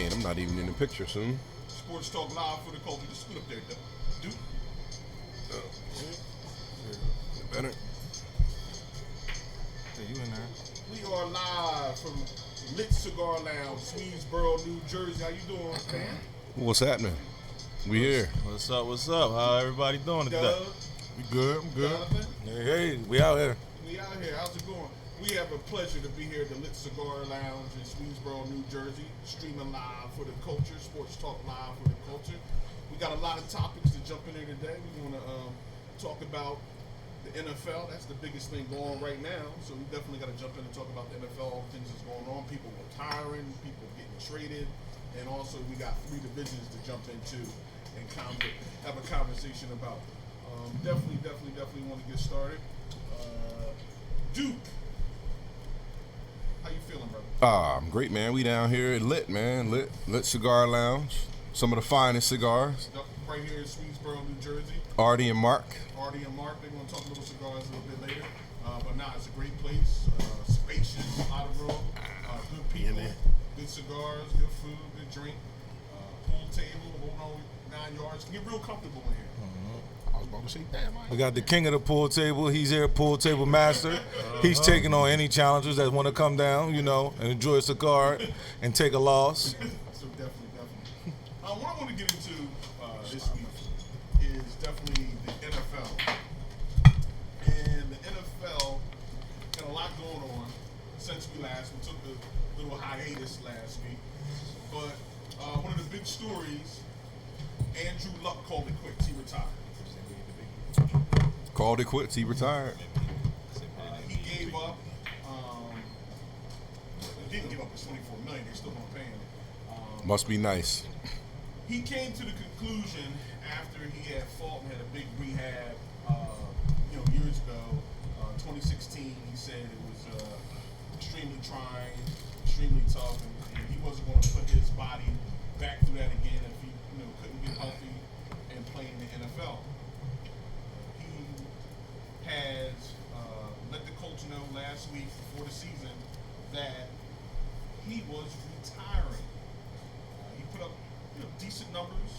can't. I'm not even in the picture soon. Sports Talk Live for the culture. Just scoot up there, dude. Better. Yeah, you in there? We are live from Lit Cigar Lounge, Swedesboro, New Jersey. How you doing, man? What's happening? We here. What's up? What's up? How everybody doing today? Doug, We good. I'm good. Jonathan, Hey, we out here. we out here. How's it going? We have a pleasure to be here at the Lit Cigar Lounge in Swedesboro, New Jersey, streaming live for the culture, Sports Talk Live for the culture. We got a lot of topics to jump in here today. We want to talk about the NFL. That's the biggest thing going on right now. So we definitely got to jump in and talk about the NFL, all things that's going on. People retiring, people getting traded, and also we got 3 divisions to jump into and have a conversation about. Definitely want to get started. Duke, how you feeling, brother? I'm great, man. We down here at Lit, man. Lit Cigar Lounge. Some of the finest cigars. Right here in Swedesboro, New Jersey. Artie and Mark. Artie and Mark, they're going to talk a little cigars a little bit later. But nah, it's a great place. Spacious, a lot of room. Good people, good cigars, good food, good drink. Pool table, hold on 9 yards. Get real comfortable in here. I was about to say, damn. We got the king of the pool table. He's here, pool table master. He's taking on any challengers that want to come down, and enjoy a cigar and take a loss. So definitely. What I want to get into this week is definitely the NFL. And the NFL got a lot going on since we took a little hiatus last week. But one of the big stories, Andrew Luck called it quits. He retired. Called it quits. He retired. He gave up. He didn't give up his $24 million. They still don't pay him. Must be nice. He came to the conclusion after he had fought and had a big rehab, years ago, 2016. He said it was extremely trying, extremely tough, and he wasn't going to put his body back through that again if he, couldn't get healthy and play in the NFL. He has let the coach know last week before the season that he was retiring. He put up decent numbers,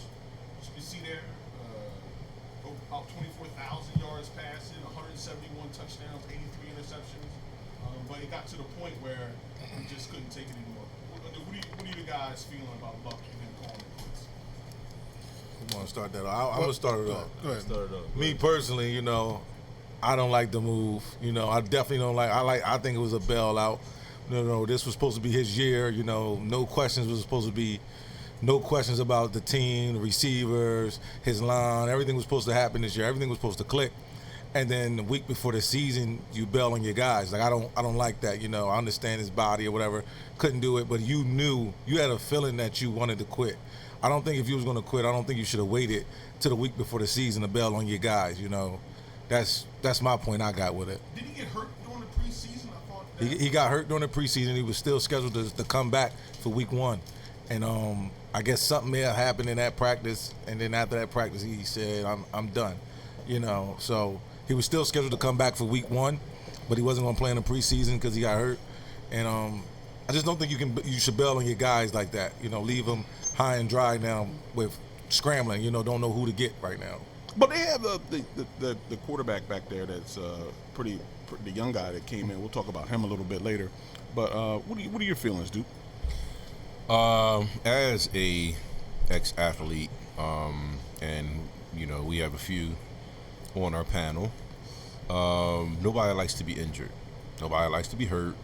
as you can see there, about 24,000 yards passing, 171 touchdowns, 83 interceptions. But it got to the point where he just couldn't take it anymore. What are you guys feeling about Luck and him calling it quits? You want to start that off? I'm going to start it off. Go ahead. Me personally, I don't like the move. I definitely don't like. I think it was a bailout. This was supposed to be his year. No questions was supposed to be. No questions about the team, the receivers, his line. Everything was supposed to happen this year. Everything was supposed to click. And then the week before the season, you bail on your guys. Like I don't like that. I understand his body or whatever. Couldn't do it, but you knew, you had a feeling that you wanted to quit. I don't think if you was going to quit, I don't think you should have waited till the week before the season to bail on your guys. That's my point I got with it. Did he get hurt during the preseason? I thought he got hurt during the preseason. He was still scheduled to come back for week 1. And I guess something may have happened in that practice, and then after that practice, he said, "I'm done." So he was still scheduled to come back for week 1, but he wasn't going to play in the preseason because he got hurt. And I just don't think you should bail on your guys like that. Leave them high and dry now with scrambling. Don't know who to get right now. But they have the quarterback back there that's pretty the young guy that came in. We'll talk about him a little bit later. But what are your feelings, Duke? As a ex-athlete, and we have a few on our panel. Nobody likes to be injured. Nobody likes to be hurt.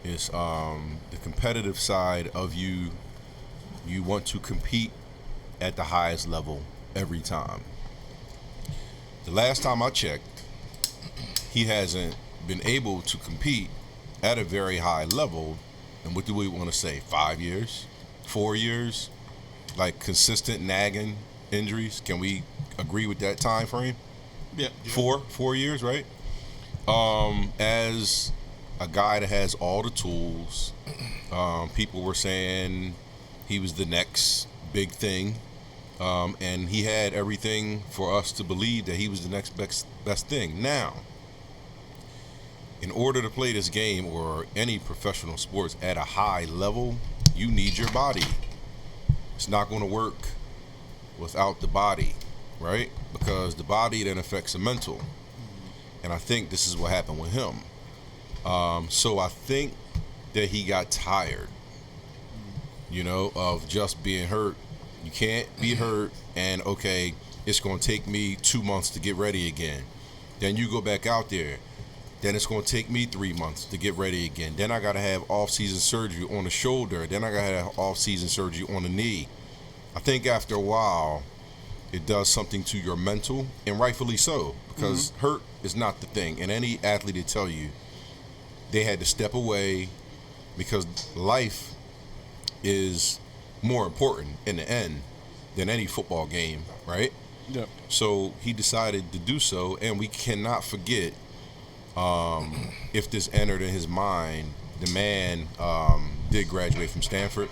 It's the competitive side of you. You want to compete at the highest level every time. The last time I checked, he hasn't been able to compete at a very high level. And what do we want to say? 5 years? 4 years? Like consistent nagging injuries? Can we agree with that time frame? Yeah. 4 years, right? As a guy that has all the tools, people were saying he was the next big thing. And he had everything for us to believe that he was the next best thing. Now, in order to play this game or any professional sports at a high level, you need your body. It's not going to work without the body, right? Because the body then affects the mental. And I think this is what happened with him. So I think that he got tired, of just being hurt. You can't be hurt and, okay, it's going to take me 2 months to get ready again. Then you go back out there. Then it's going to take me 3 months to get ready again. Then I got to have off-season surgery on the shoulder. Then I got to have off-season surgery on the knee. I think after a while, it does something to your mental, and rightfully so, because hurt is not the thing. And any athlete will tell you they had to step away because life is more important in the end than any football game, right? Yep. So he decided to do so, and we cannot forget, if this entered in his mind, the man did graduate from Stanford.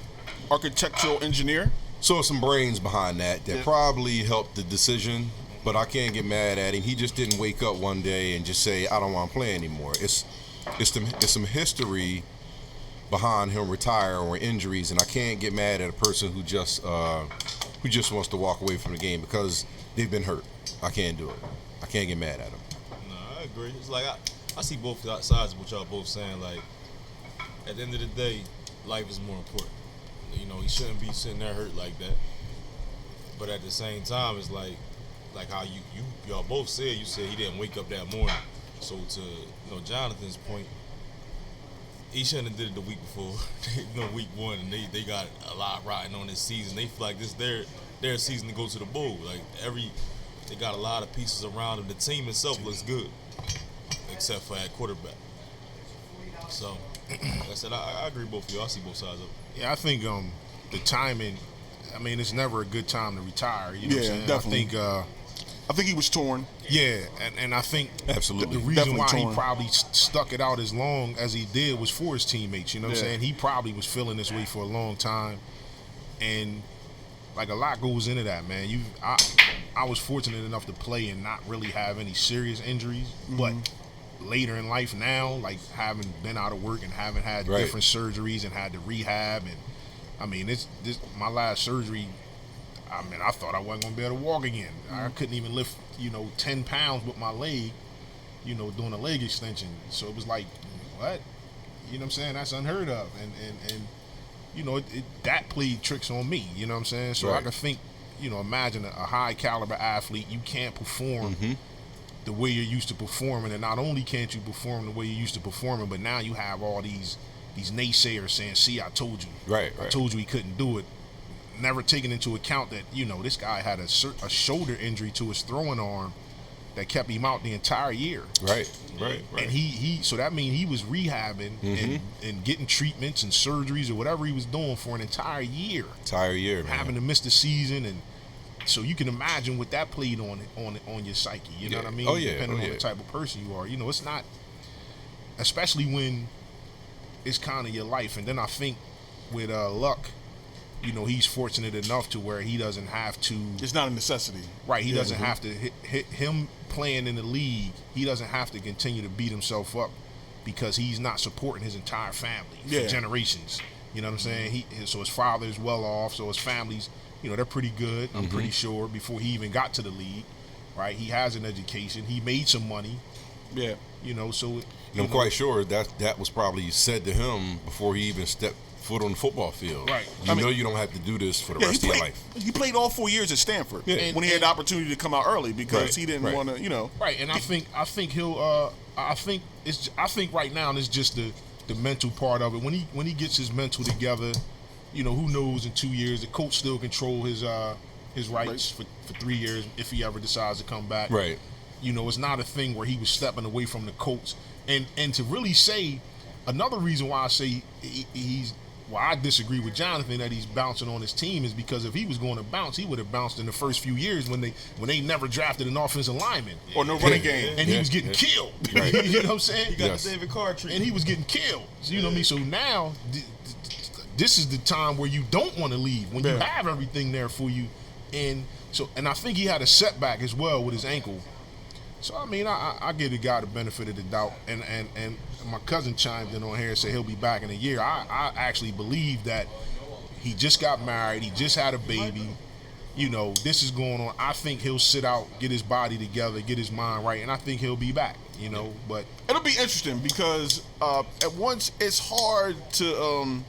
Architectural engineer. So some brains behind that probably helped the decision, but I can't get mad at him. He just didn't wake up one day and just say, I don't want to play anymore. It's some history behind him retiring or injuries, and I can't get mad at a person who just wants to walk away from the game because they've been hurt. I can't do it. I can't get mad at him. No, I agree. It's like I see both sides of what y'all both saying. Like, at the end of the day, life is more important. He shouldn't be sitting there hurt like that. But at the same time, it's like how y'all both said. You said he didn't wake up that morning. So to Jonathan's point, he shouldn't have did it the week before. Week one, and they got a lot riding on this season. They feel like this their season to go to the bowl. Like they got a lot of pieces around them. The team itself looks good, except for at quarterback. So, like I said, I agree with both of you. I see both sides of it. Yeah, I think the timing. I mean, it's never a good time to retire. You know what I'm saying? Definitely. I think he was torn. Yeah, and I think absolutely the reason definitely why torn. he probably stuck it out as long as he did was for his teammates. You know what I'm saying? He probably was feeling this way for a long time, and like a lot goes into that, man. I was fortunate enough to play and not really have any serious injuries, but later in life now, like having been out of work and having had different surgeries and had to rehab, and I mean, this my last surgery. I mean, I thought I wasn't gonna be able to walk again. I couldn't even lift, 10 pounds with my leg, doing a leg extension. So it was like, what? You know what I'm saying? That's unheard of. And that played tricks on me. You know what I'm saying? So I could think, imagine a high caliber athlete, you can't perform the way you're used to performing, and not only can't you perform the way you're used to performing, but now you have all these naysayers saying, "See, I told you. Right. I told you he couldn't do it." Never taking into account that this guy had a shoulder injury to his throwing arm that kept him out the entire year. Right. And he so that means he was rehabbing and getting treatments and surgeries or whatever he was doing for an entire year. Man. Having to miss the season, and so you can imagine what that played on your psyche. You know what I mean? Oh, yeah. Depending on the type of person you are. It's not, especially when it's kind of your life. And then I think with Luck, he's fortunate enough to where he doesn't have to. It's not a necessity. Right. He doesn't have to hit him playing in the league. He doesn't have to continue to beat himself up because he's not supporting his entire family for generations. You know what I'm saying? So his father's well off. So his family's, they're pretty good. I'm pretty sure before he even got to the league. Right. He has an education. He made some money. Yeah. So. I'm quite sure that was probably said to him before he even stepped foot on the football field. Right. You don't have to do this for the rest of your life. He played all 4 years at Stanford when he had the opportunity to come out early because he didn't want to, Right, and I think he'll. I think right now it's just the mental part of it. When he gets his mental together, who knows in 2 years the coach still control his rights for 3 years if he ever decides to come back. Right. It's not a thing where he was stepping away from the coach. And to really say, another reason why I say he's. Well, I disagree with Jonathan that he's bouncing on his team is because if he was going to bounce, he would have bounced in the first few years when they never drafted an offensive lineman or no running game, and he was getting killed. Right. You know what I'm saying? He got the David Carr treatment, and he was getting killed. So, you know what I mean? So now, this is the time where you don't want to leave when you have everything there for you, and I think he had a setback as well with his ankle. So I mean, I give the guy the benefit of the doubt, and my cousin chimed in on here and said he'll be back in a year. I actually believe that He just got married. He just had a baby. You know, this is going on. I think he'll sit out, get his body together, get his mind right, and I think he'll be back. You know, but it'll be interesting because at once it's hard to.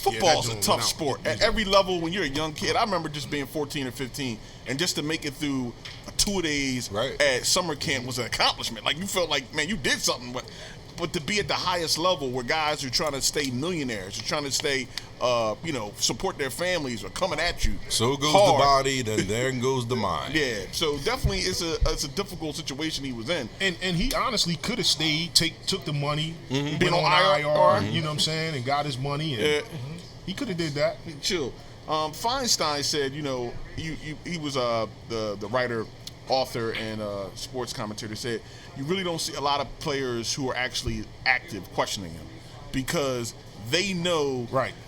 Football's a tough sport at every level. When you're a young kid, I remember just being 14 or 15, and just to make it through 2 days at summer camp was an accomplishment. Like, you felt like, man, you did something. But to be at the highest level where guys are trying to stay millionaires, are trying to stay, support their families, are coming at you. So goes hard. the body, then there goes the mind. Yeah, so definitely it's a difficult situation he was in. And he honestly could have stayed, took the money, Been on IR. you know what I'm saying, and got his money. And he could have did that. Chill. Feinstein said, he was the writer, author, and sports commentator, said you really don't see a lot of players who are actually active questioning him because they know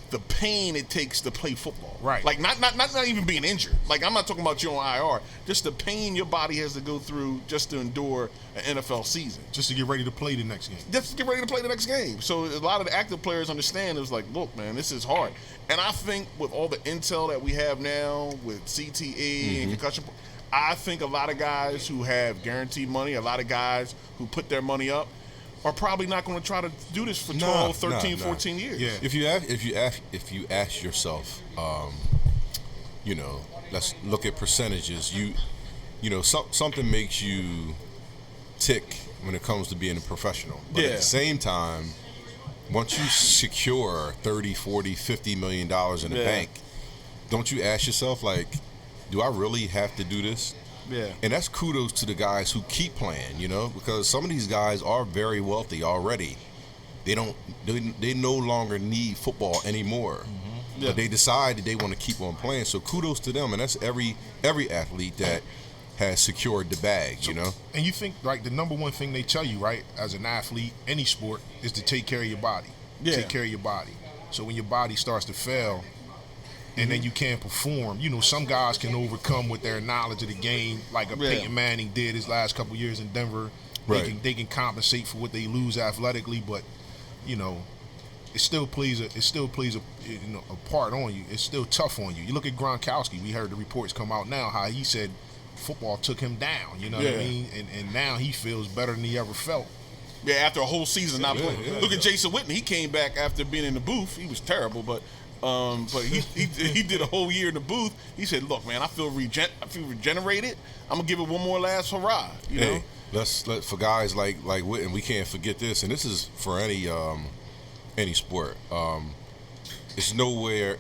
the pain it takes to play football. Right. Like not even being injured. Like, I'm not talking about you on IR. Just the pain your body has to go through just to endure an NFL season. Just to get ready to play the next game. Just to get ready to play the next game. So a lot of the active players understand it was like, look, man, this is hard. And I think with all the intel that we have now with CTE and concussion, I think a lot of guys who have guaranteed money, a lot of guys who put their money up, are probably not going to try to do this for 12, 13, 14 years. Yeah. If you ask yourself, let's look at percentages. Something makes you tick when it comes to being a professional. But at the same time, once you secure 30, 40, 50 million dollars in the bank, don't you ask yourself, like, do I really have to do this? Yeah. And that's kudos to the guys who keep playing, because some of these guys are very wealthy already. They no longer need football anymore. Yeah. But they decide that they want to keep on playing. So kudos to them, and that's every athlete that has secured the bag, And you think, like, the number one thing they tell you, right, as an athlete, any sport, is to take care of your body. Yeah. Take care of your body. So when your body starts to fail, and then you can't perform. Some guys can overcome with their knowledge of the game, like Peyton Manning did his last couple years in Denver. Right. They can compensate for what they lose athletically, but it still plays a part on you. It's still tough on you. You look at Gronkowski. We heard the reports come out now how he said football took him down. You know what I mean? And now he feels better than he ever felt. Yeah, after a whole season not playing. Look at Jason Witten. He came back after being in the booth. He was terrible, but he did a whole year in the booth. He said, "Look, man, I feel regenerated. I'm gonna give it one more last hurrah." You know, let's for guys like Witten, we can't forget this, and this is for any sport. It's nowhere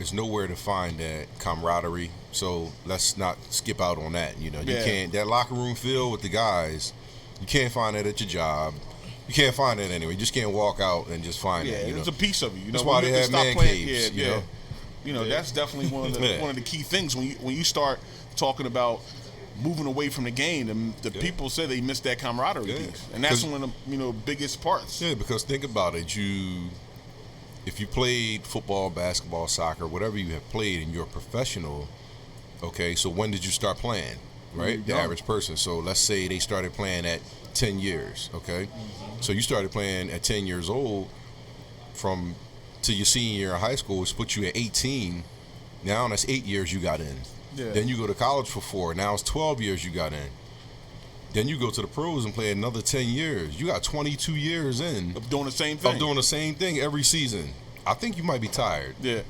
to find that camaraderie. So let's not skip out on that. You can't, that locker room feel with the guys. You can't find that at your job. You can't find it anyway. You just can't walk out and just find it. It's a piece of you. That's why they have man caves. That's definitely one of the key things when you start talking about moving away from the game. And the people say they miss that camaraderie piece, and that's one of the biggest parts. Yeah, because think about it. If you played football, basketball, soccer, whatever you have played, and you're a professional, okay. So when did you start playing? Right, the average person. So let's say they started playing at 10 years, okay? So you started playing at 10 years old to your senior year of high school, which puts you at 18. Now that's 8 years you got in. Yeah. Then you go to college for 4. Now it's 12 years you got in. Then you go to the pros and play another 10 years. You got 22 years in. Of doing the same thing. Of doing the same thing every season. I think you might be tired. Yeah.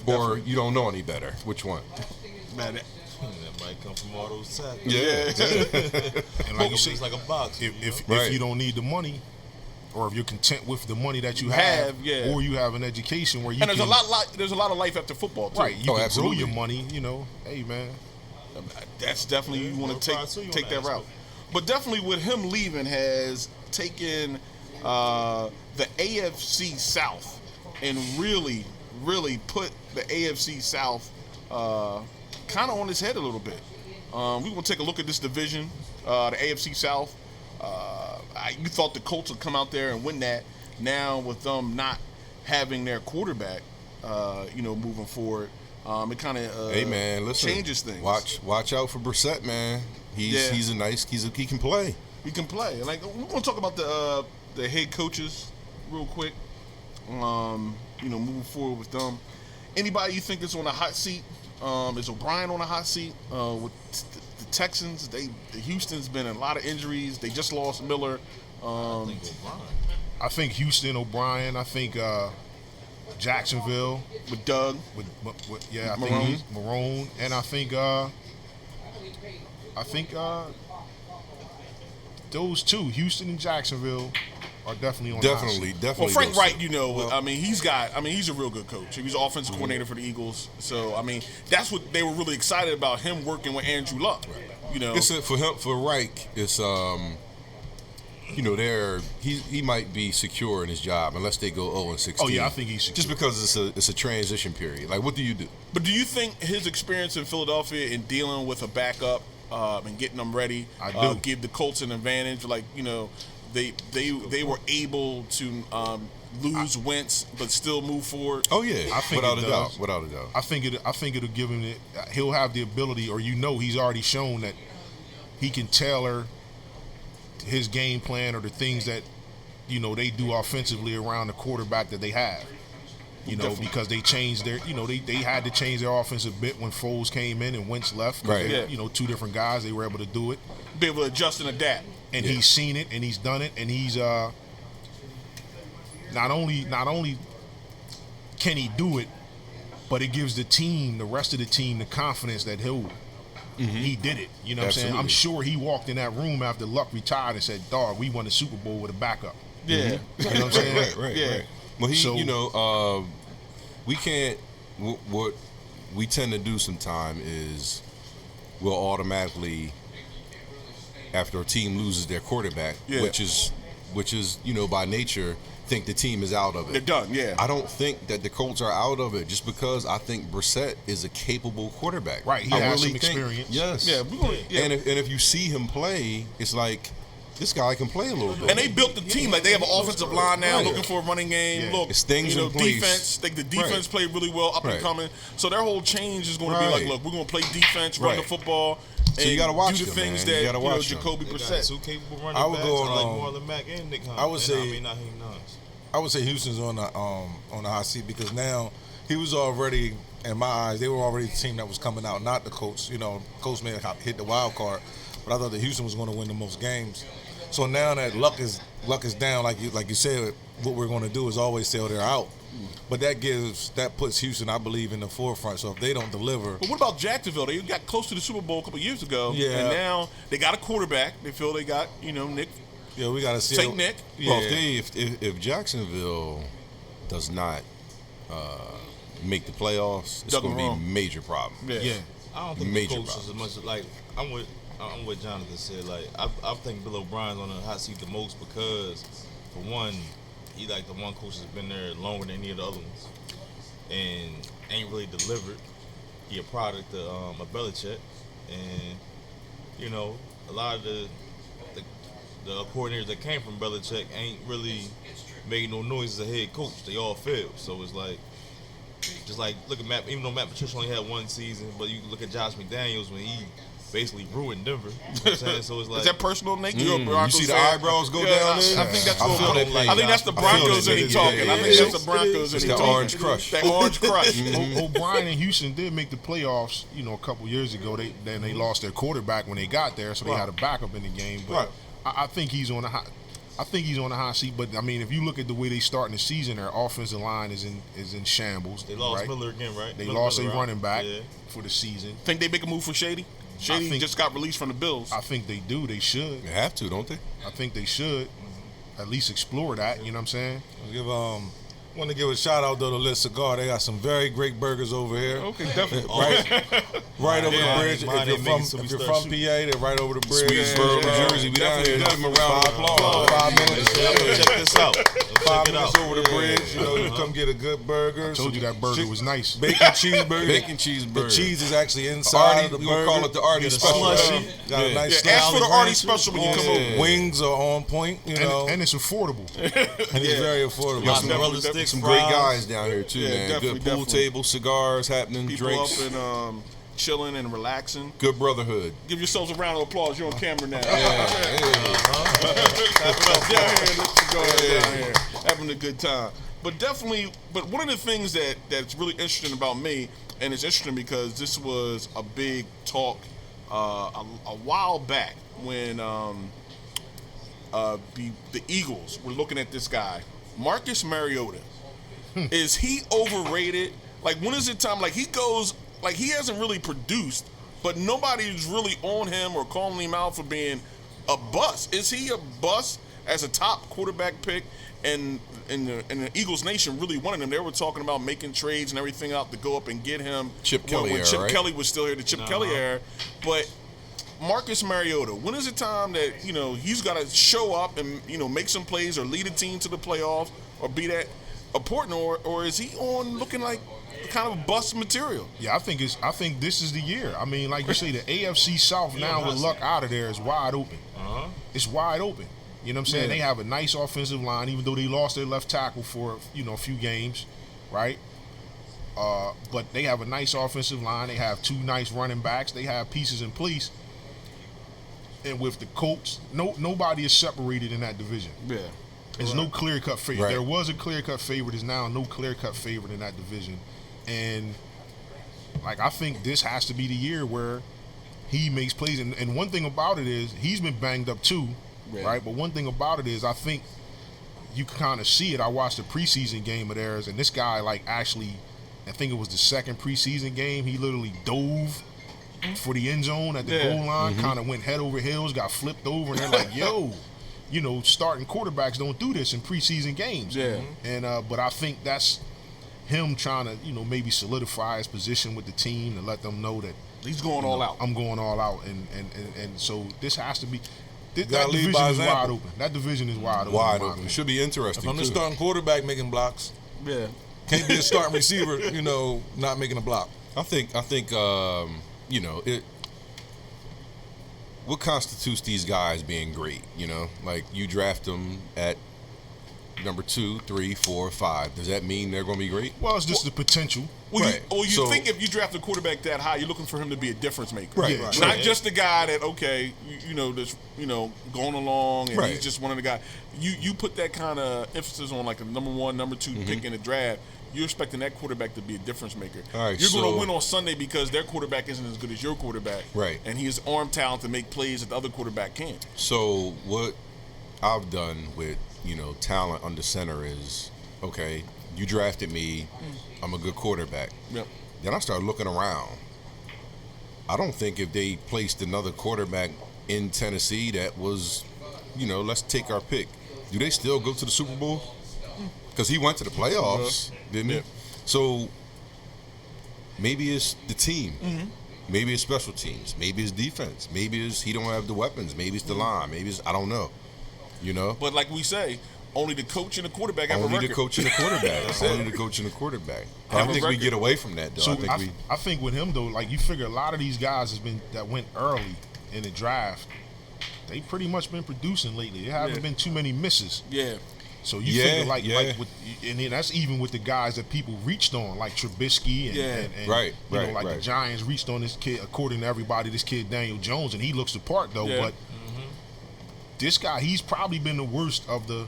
Or you don't know any better. Which one? Man, that might come from all those tackles. Yeah. And like you say, it's like a box. If you don't need the money, or if you're content with the money that you have, or you have an education where you there's a lot of life after football too. Right, you can absolutely. grow your money. Hey man, that's definitely you want to take that route. But definitely with him leaving has taken the AFC South and really put the AFC South kind of on his head a little bit. We will take a look at this division, the AFC South. You thought the Colts would come out there and win that. Now with them not having their quarterback, moving forward, it kind of hey man, listen, changes things. Watch out for Brissett, man. He can play. He can play. Like, we're gonna talk about the head coaches real quick. Moving forward with them. Anybody you think is on a hot seat? Is O'Brien on a hot seat? With the Texans, Houston's been in a lot of injuries. They just lost Miller. I think O'Brien. I think Houston, O'Brien. I think Jacksonville With Doug. with I Marone. think Marone, and I think those two, Houston and Jacksonville, are definitely on the hot seat. Definitely. Well, Frank those Wright, two. he's a real good coach. He was offensive coordinator for the Eagles. So, that's what they were really excited about, him working with Andrew Luck. For Reich, it's he might be secure in his job unless they go 0-16. Oh yeah, I think he's secure. Just because it's a transition period. Like, what do you do? But do you think his experience in Philadelphia in dealing with a backup and getting them ready I do. give the Colts an advantage? Like, they were able to lose Wentz but still move forward. Oh yeah, I think without it a doubt. does. Without a doubt. I think it'll give him he'll have the ability, or he's already shown that he can tailor his game plan or the things that they do offensively around the quarterback that they have. Definitely. Because they changed their they had to change their offense a bit when Foles came in and Wentz left. Right. They're, two different guys. They were able to do it, Be able to adjust and adapt. and he's seen it and he's done it, and he's not only can he do it, but it gives the rest of the team, the confidence that he did it. You know what I'm saying? I'm sure he walked in that room after Luck retired and said, "Dog, we won the Super Bowl with a backup." Yeah. You know what I'm saying? Right. Yeah. Right. Well, we can't. What we tend to do sometime is we'll automatically, after a team loses their quarterback, which is by nature, think the team is out of it. They're done. Yeah. I don't think that the Colts are out of it just because I think Brissett is a capable quarterback. Right, he I has really some think- experience. Yes. Yeah, we're gonna- yeah. And if you see him play, it's like this guy can play a little bit. And they built the team. Like, they have an offensive line now, Right. looking for a running game. Yeah. Look, It's things in place. defense. Like, the defense Right. played really well, up and Right. coming. So their whole change is going to be like, Right. look, we're going to play defense, run the Right. football, So you and gotta watch do the them, things man. You that gotta watch them. Jacoby They got Brissett. two capable running I would backs. go I like on, Marlon Mack and Nick Hunt. I would say- not Hakeem Nice. I would say Houston's on the hot seat because now he was already, in my eyes, they were already the team that was coming out, not the Colts. Colts may have hit the wild card, but I thought that Houston was going to win the most games. So now that luck is down, like you said, what we're going to do is always say they're out. But that puts Houston, I believe, in the forefront. So if they don't deliver, But what about Jacksonville? They got close to the Super Bowl a couple years ago. Yeah. And now they got a quarterback. They feel they got, Nick. yeah, we got to see. Saint Nick. Yeah. Well, if Jacksonville does not make the playoffs, it's Doug going to be a Marone. major problem. Yeah. I don't think Major the Colts is as much like I'm with Jonathan said. Like I think Bill O'Brien's on the hot seat the most because, for one, he like the one coach that's been there longer than any of the other ones, and ain't really delivered. He a product of Belichick, and a lot of the coordinators that came from Belichick ain't really made no noise as a head coach. They all failed. So it's like. Just like look at Matt, even though Matt Patricia only had one season, but you look at Josh McDaniels when he basically ruined Denver. You know what I'm saying? So it's like Is that personal, Nick? You're a You Broncos see the fan. eyebrows go Yeah, down I there? think that's I what feel that I think that's the Broncos in he talking. I think that's the Broncos in It's he the talking. orange crush. That orange crush. O'Brien and Houston did make the playoffs, a couple years ago. They lost their quarterback when they got there, so they had a backup in the game. But Right. I think he's on the hot. I think he's on the hot seat. But I mean, if you look at the way they start in the season, their offensive line is in shambles. they lost right? Miller again, right? They Miller, lost a right? running back Yeah. for the season. Think they make a move for Shady? Shady think- just got released from the Bills. I think they do. They should. They have to, don't they? I think they should at least explore that. You know what I'm saying? Want to give a shout out though to Lit Cigar. They got some very great burgers over here. Okay, definitely. Right over Yeah, the bridge. mine If you're ain't from, making so we if you're start from PA, they're right over the bridge. Swedesboro, New Jersey. We down here. Give them a round of applause. 5 minutes. Check this out. Check 5 it minutes out. over the bridge. You come get a good burger. I told you that burger was nice. Bacon cheeseburger. Bacon The cheeseburger. cheese is actually inside Artie, of the we burger. gonna call it the Artie Get a special. slushy. Got a nice Yeah, ask for the salad. Artie special when you come over. Wings are on point, And it's affordable. and it's very affordable. Got some, Mozzarella definitely sticks, some great fries. guys down here too, Yeah, man. definitely, Good pool definitely. table, cigars happening, People drinks, up and chilling and relaxing. good brotherhood. Give yourselves a round of applause. You're on camera now. Yeah, Down here, let's go down here, having a good time. But definitely, but one of the things that's really interesting about me, and it's interesting because this was a big talk a while back when the Eagles were looking at this guy, Marcus Mariota. Is he overrated? Like, when is it time? Like, he goes, like, he hasn't really produced, but nobody's really on him or calling him out for being a bust. Is he a bust as a top quarterback pick? And the Eagles Nation really wanted him. They were talking about making trades and everything out to go up and get him. Chip Kelly when era, Chip right? Kelly was still here, the Chip Kelly era. But Marcus Mariota, when is it time that, he's got to show up and, make some plays or lead a team to the playoffs or be that important, or is he on looking like kind of bust material? Yeah, I think this is the year. I mean, like you say, the AFC South now with Luck out of there is wide open. It's wide open. You know what I'm saying? Yeah. They have a nice offensive line, even though they lost their left tackle for a few games, right? But they have a nice offensive line. They have two nice running backs. They have pieces in place. And with the Colts, nobody is separated in that division. Yeah. There's no clear-cut favorite. Right. There was a clear-cut favorite. There's now no clear-cut favorite in that division. And, I think this has to be the year where he makes plays. And one thing about it is he's been banged up too, right? But one thing about it is I think you can kind of see it. I watched the preseason game of theirs, and this guy, actually, I think it was the second preseason game, he literally dove for the end zone at the goal line, kind of went head over heels, got flipped over, and they're like, yo, starting quarterbacks don't do this in preseason games. Yeah. And but I think that's him trying to, maybe solidify his position with the team and let them know that He's going all out. I'm going all out, and so this has to be. That gotta lead division by is wide example. open. That division is wide open. Wide in my open. opinion. It should be interesting. If I'm the too. starting quarterback making blocks, Yeah. can't be a starting receiver, not making a block. I think it. What constitutes these guys being great? Like you draft them at number 2, 3, 4, 5. Does that mean they're going to be great? Well, it's just the potential. Well, Right. you So- think if you draft a quarterback that high, you're looking for him to be a difference maker. Right, Yeah, right. Not just the guy that, that's, going along and Right. he's just one of the guys. You put that kind of emphasis on like a number 1, number 2 pick in the draft. You're expecting that quarterback to be a difference maker. All right, you're going so- to win on Sunday because their quarterback isn't as good as your quarterback. Right. And he has arm talent to make plays that the other quarterback can't. So what I've done with talent under center is, okay, you drafted me, I'm a good quarterback. Yep. Then I started looking around. I don't think if they placed another quarterback in Tennessee that was, let's take our pick, do they still go to the Super Bowl? Because he went to the playoffs, didn't he? So maybe it's the team. Maybe it's special teams. Maybe it's defense. Maybe it's he don't have the weapons. Maybe it's the line. Maybe it's, I don't know. But like we say, only the coach and the quarterback have a Only record. the coach and the quarterback. Only the coach and the quarterback. I Have a think we record. get away from that, though. So I I think with him though, you figure a lot of these guys that went early in the draft, they pretty much been producing lately. There haven't been too many misses. Yeah. So you Yeah, figure yeah. and then that's even with the guys that people reached on, like Trubisky and Right, like right. the Giants reached on this kid, according to everybody, this kid Daniel Jones, and he looks the part though. Yeah. But this guy, he's probably been the worst of the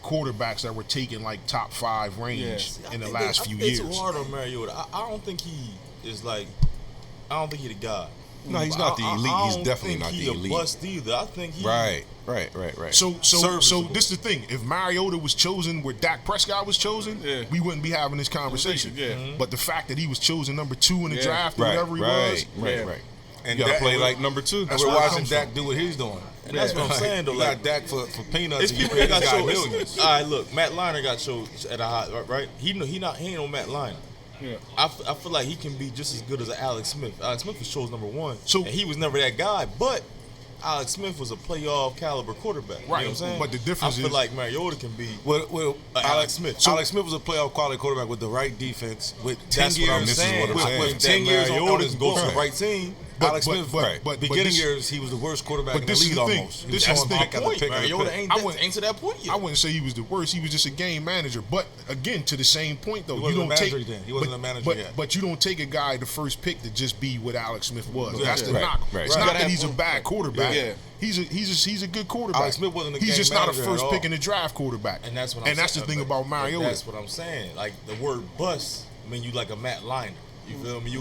quarterbacks that were taken top 5 range in the last few years. It's hard on Mariota. I don't think he is I don't think he the guy. No, he's not the elite. He's definitely not the elite. He a bust either. I think he Right. So Serviceable. this is the thing. If Mariota was chosen where Dak Prescott was chosen, we wouldn't be having this conversation. Yeah. But the fact that he was chosen number 2 in the draft or Right, whatever he was, right. And You got to Dak- play like number 2. And we're where it watching comes Dak from. do what he's doing. And that's what I'm saying, though. You got Dak for peanuts. It's and you people pay that got this guy showed. millions. All right, look, Matt Leinart got showed at a high, right? He ain't on Matt Leinart. Yeah. I feel like he can be just as good as Alex Smith. Alex Smith was chose number 1, So- and he was never that guy. But Alex Smith was a playoff caliber quarterback. You know Right, what I'm saying? but the difference I feel is- like Mariota can be. Well, Alex Smith. Alex Smith was a playoff quality quarterback with the right defense. With 10 That's what I'm years, saying. what I'm saying. With That 10 years on Mariota his can go to ball. the right team. Alex Smith, but beginning this- years, he was the worst quarterback but in the this is league the thing. almost. He This was is going the pick after point. pick after Mariota pick. ain't to that point yet. I wouldn't say he was the worst. He was just a game manager. But again, to the same point though, He wasn't you a don't take. manager then. He wasn't a manager but, yet. But you don't take a guy the first pick to just be what Alex Smith was. That's the Right, knock. right. It's You not gotta that have he's a one- bad quarterback. Yeah. He's a good quarterback. Alex Smith wasn't a He's game just not a manager at first all. pick in the draft quarterback. And that's what I'm that's the saying. thing But- about but Mariota. That's what I'm saying. Like the word bust, I mean, you like a Matt Liner. You feel me?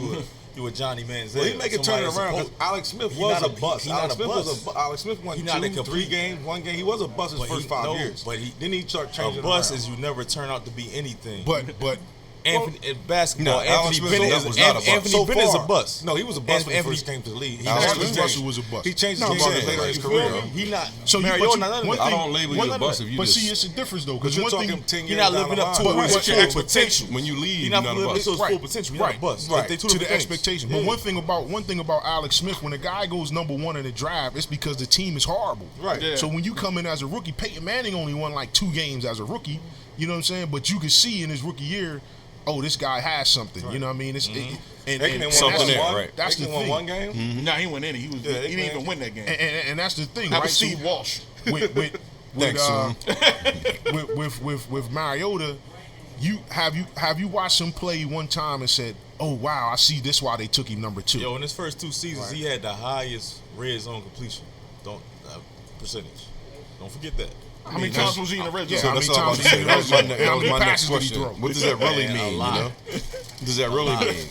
You a Johnny Manziel. Well, he make it turn Somebody it around that's because Alex Smith He was not a bust. he not Alex a Smith bust. Alex Smith won He not a 2, 3 complete- games, 1 game. He was a bust his But first he- 5 no, years. but Then he started A changing bust around. is you never turn out to be anything. But Anthony, in basketball, No, Alex Anthony Smith Bennett was is not a bust. Anthony So Bennett is a far. bust. No, he was a bust when he Anthony- first came to the league. He Alex changed his Smith game. Russell was a bust. He changed No, his but- game later in his You career. feel me? He not. So you- Mariota but you- not none of one that. I thing- don't label one you a other- bust if you But just. see, it's a difference though. Because Because you're one talking thing, 10 He years not down living the up to line. But- his but- full but- potential. When you leave, He you're not not a living up to bust. his full potential. You're not a bust. Like, they two to the different things. expectation. But Yeah. one thing about Alex Smith, when a guy goes number 1 in the draft, it's because the team is horrible. Right. Yeah. So when you come in as a rookie, Peyton Manning only won like 2 games as a rookie. You know what I'm saying? But you could see in his rookie year, oh, this guy has something. You know what I mean? It's and Aikman won Something one- there, one- right. That's the Aikman won thing. 1 game. Nah, he went in. He didn't even win that game. And that's the thing, That right? was Steve Walsh. With Thanks, son. with Mariota, have you watched him play one time and said, "Oh wow, I see this why they took him number 2." Yo, in his first 2 seasons, he had the highest red zone completion percentage. Don't forget that. How many times was he in the red zone? Yeah, So how that's many all I'm times saying. did That was my, he- that how was many my next passes did he question. throw? What does that really Man, a mean? You lot. know, what does that really mean?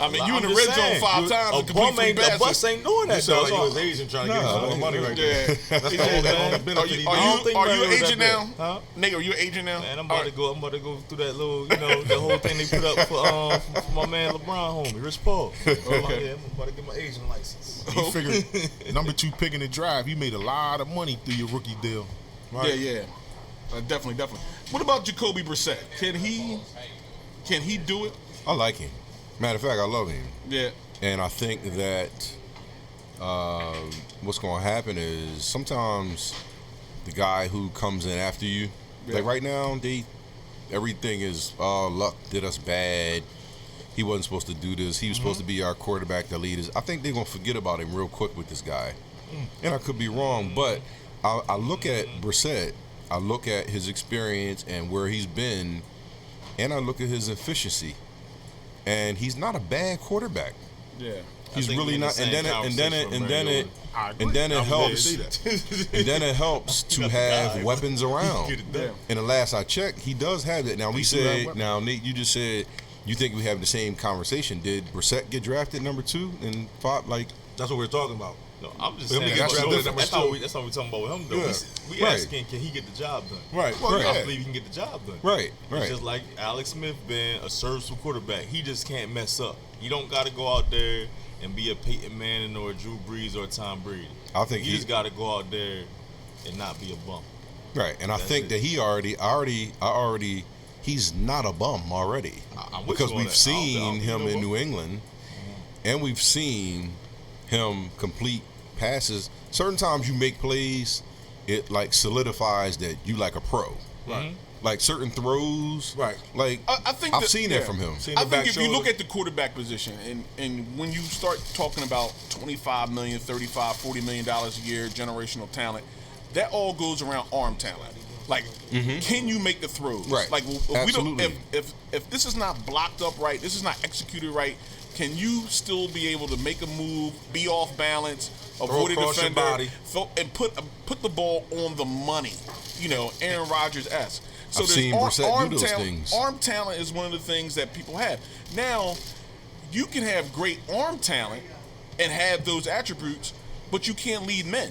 I mean, you in I'm the just red zone saying, 5 times. A and complete bum 3 ain't a passes. bus ain't doing You that. sound Though. like you was That's Asian trying to get some more money right Yeah. there. That's the whole benefit Are he you, did. I don't think are you Mario was agent that now? bad. Huh? Nigga, are you agent now? Man, I'm about to go through that little, the whole thing they put up for my man LeBron homie, Rich Paul. Yeah, I'm about to get my agent license. He figured number 2 pick in the drive, you made a lot of money through your rookie deal. Yeah. Definitely. What about Jacoby Brissett? Can he do it? I like him. Matter of fact, I love him. Yeah. And I think that what's going to happen is sometimes the guy who comes in after you, like right now, everything is luck did us bad. He wasn't supposed to do this. He was supposed to be our quarterback to lead us. I think they're going to forget about him real quick with this guy. And I could be wrong, but I look at Brissett, I look at his experience and where he's been, and I look at his efficiency. And he's not a bad quarterback. Yeah. He's think really we in the not. same And then it helps to have that. weapons around. Yeah. And the last I checked, he does have it. Now we do have said. weapons. Now Nate, you just said you think we have the same conversation. Did Brissett get drafted number 2 and 5? Like That's what we're talking about. No, I'm just Let me saying get that's, drafted that's, number that's, 2. that's not what we're talking about with him, though. Yeah. We Right. asking, can he get the job done? Right. Well, Right. I yeah. believe he can get the job done. right. It's just like Alex Smith being a serviceable quarterback. He just can't mess up. You don't got to go out there and be a Peyton Manning or a Drew Brees or a Tom Brady. I think You he just got to go out there and not be a bum. right. And I That's think it. that he already he's not a bum already. I'm with Because you on we've that. I don't seen think him he's no in bum. New England, and we've seen him complete passes. Certain times you make plays, it like solidifies that you like a pro. Right. Like certain throws, Right. Like I think I've that- seen yeah. that from him. Seen I the think back if you look shoulder. at the quarterback position and when you start talking about $25 million, $35, $40 million a year, generational talent, that all goes around arm talent. Like, can you make the throws? Right. Like, if we don't, Absolutely. if this is not blocked up right, this is not executed right, can you still be able to make a move, be off balance, avoid a across your defender, body. and put the ball on the money? Aaron Rodgers-esque. So I've there's seen Brissett do those talent. things. Arm talent is one of the things that people have. Now, you can have great arm talent and have those attributes, but you can't lead men.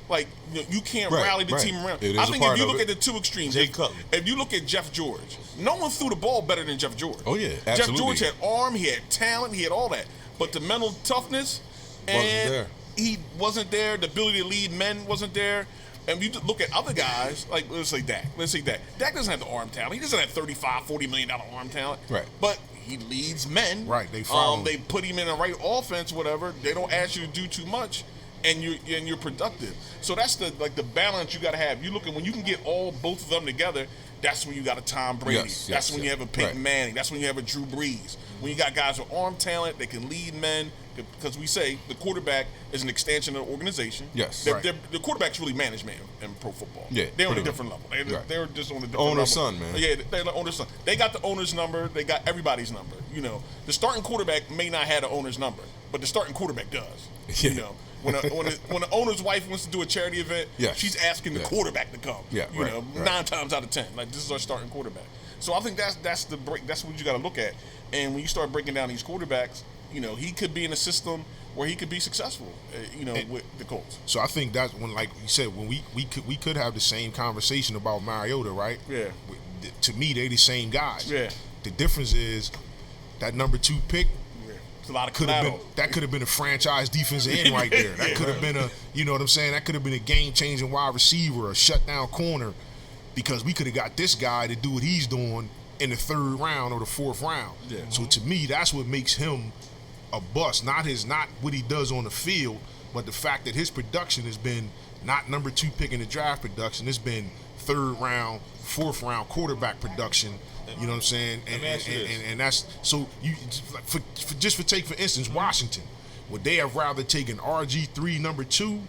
Like, you can't Right, rally the right. team around. It is I a think part if you of look it. at the two extremes, Jay Cutler. if you look at Jeff George, no one threw the ball better than Jeff George. Oh, yeah, Jeff absolutely. George had arm, he had talent, he had all that. But the mental toughness, and there. he wasn't there. The ability to lead men wasn't there. And you look at other guys, like let's say Dak. Dak doesn't have the arm talent. He doesn't have $35, $40 million arm talent. Right. But he leads men. Right, they follow him. They put him in the right offense, whatever. They don't ask you to do too much, and you're productive. So that's the balance you got to have. You look at when you can get both of them together. That's when you got a Tom Brady. Yes, that's yes, when you yes. have a Peyton Right. Manning. That's when you have a Drew Brees. When you got guys with arm talent, they can lead men, because we say the quarterback is an extension of the organization. Yes. The quarterback's really management in pro football. Yeah, they're on a pretty different level. They're just on a different owner's level. son, man. Yeah, they're the owner's son. They got the owner's number. They got everybody's number. You know, the starting quarterback may not have the owner's number, but the starting quarterback does. Yeah. You know, when the owner's wife wants to do a charity event, Yes. she's asking the Yeah. quarterback to come. Yeah, You right, know, right. 9 times out of 10, like this is our starting quarterback. So I think that's the break. That's what you got to look at. And when you start breaking down these quarterbacks, you know, he could be in a system where he could be successful. You know, with the Colts. So I think that's when, like you said, when we could have the same conversation about Mariota, right? Yeah. To me, they the same guys. Yeah. The difference is that number 2 pick It's a lot of could have collateral. been a franchise defensive end right there. That could have been a, you know what I'm saying? That could have been a game-changing wide receiver, a shutdown corner, because we could have got this guy to do what he's doing in the 3rd round or the 4th round. Yeah. So to me, that's what makes him a bust. Not what he does on the field, but the fact that his production has been not number 2 pick in the draft production. It's been 3rd round, 4th round quarterback production. You know what I'm saying? And that's so you for instance, Washington. Would they have rather taken RG3 number 2,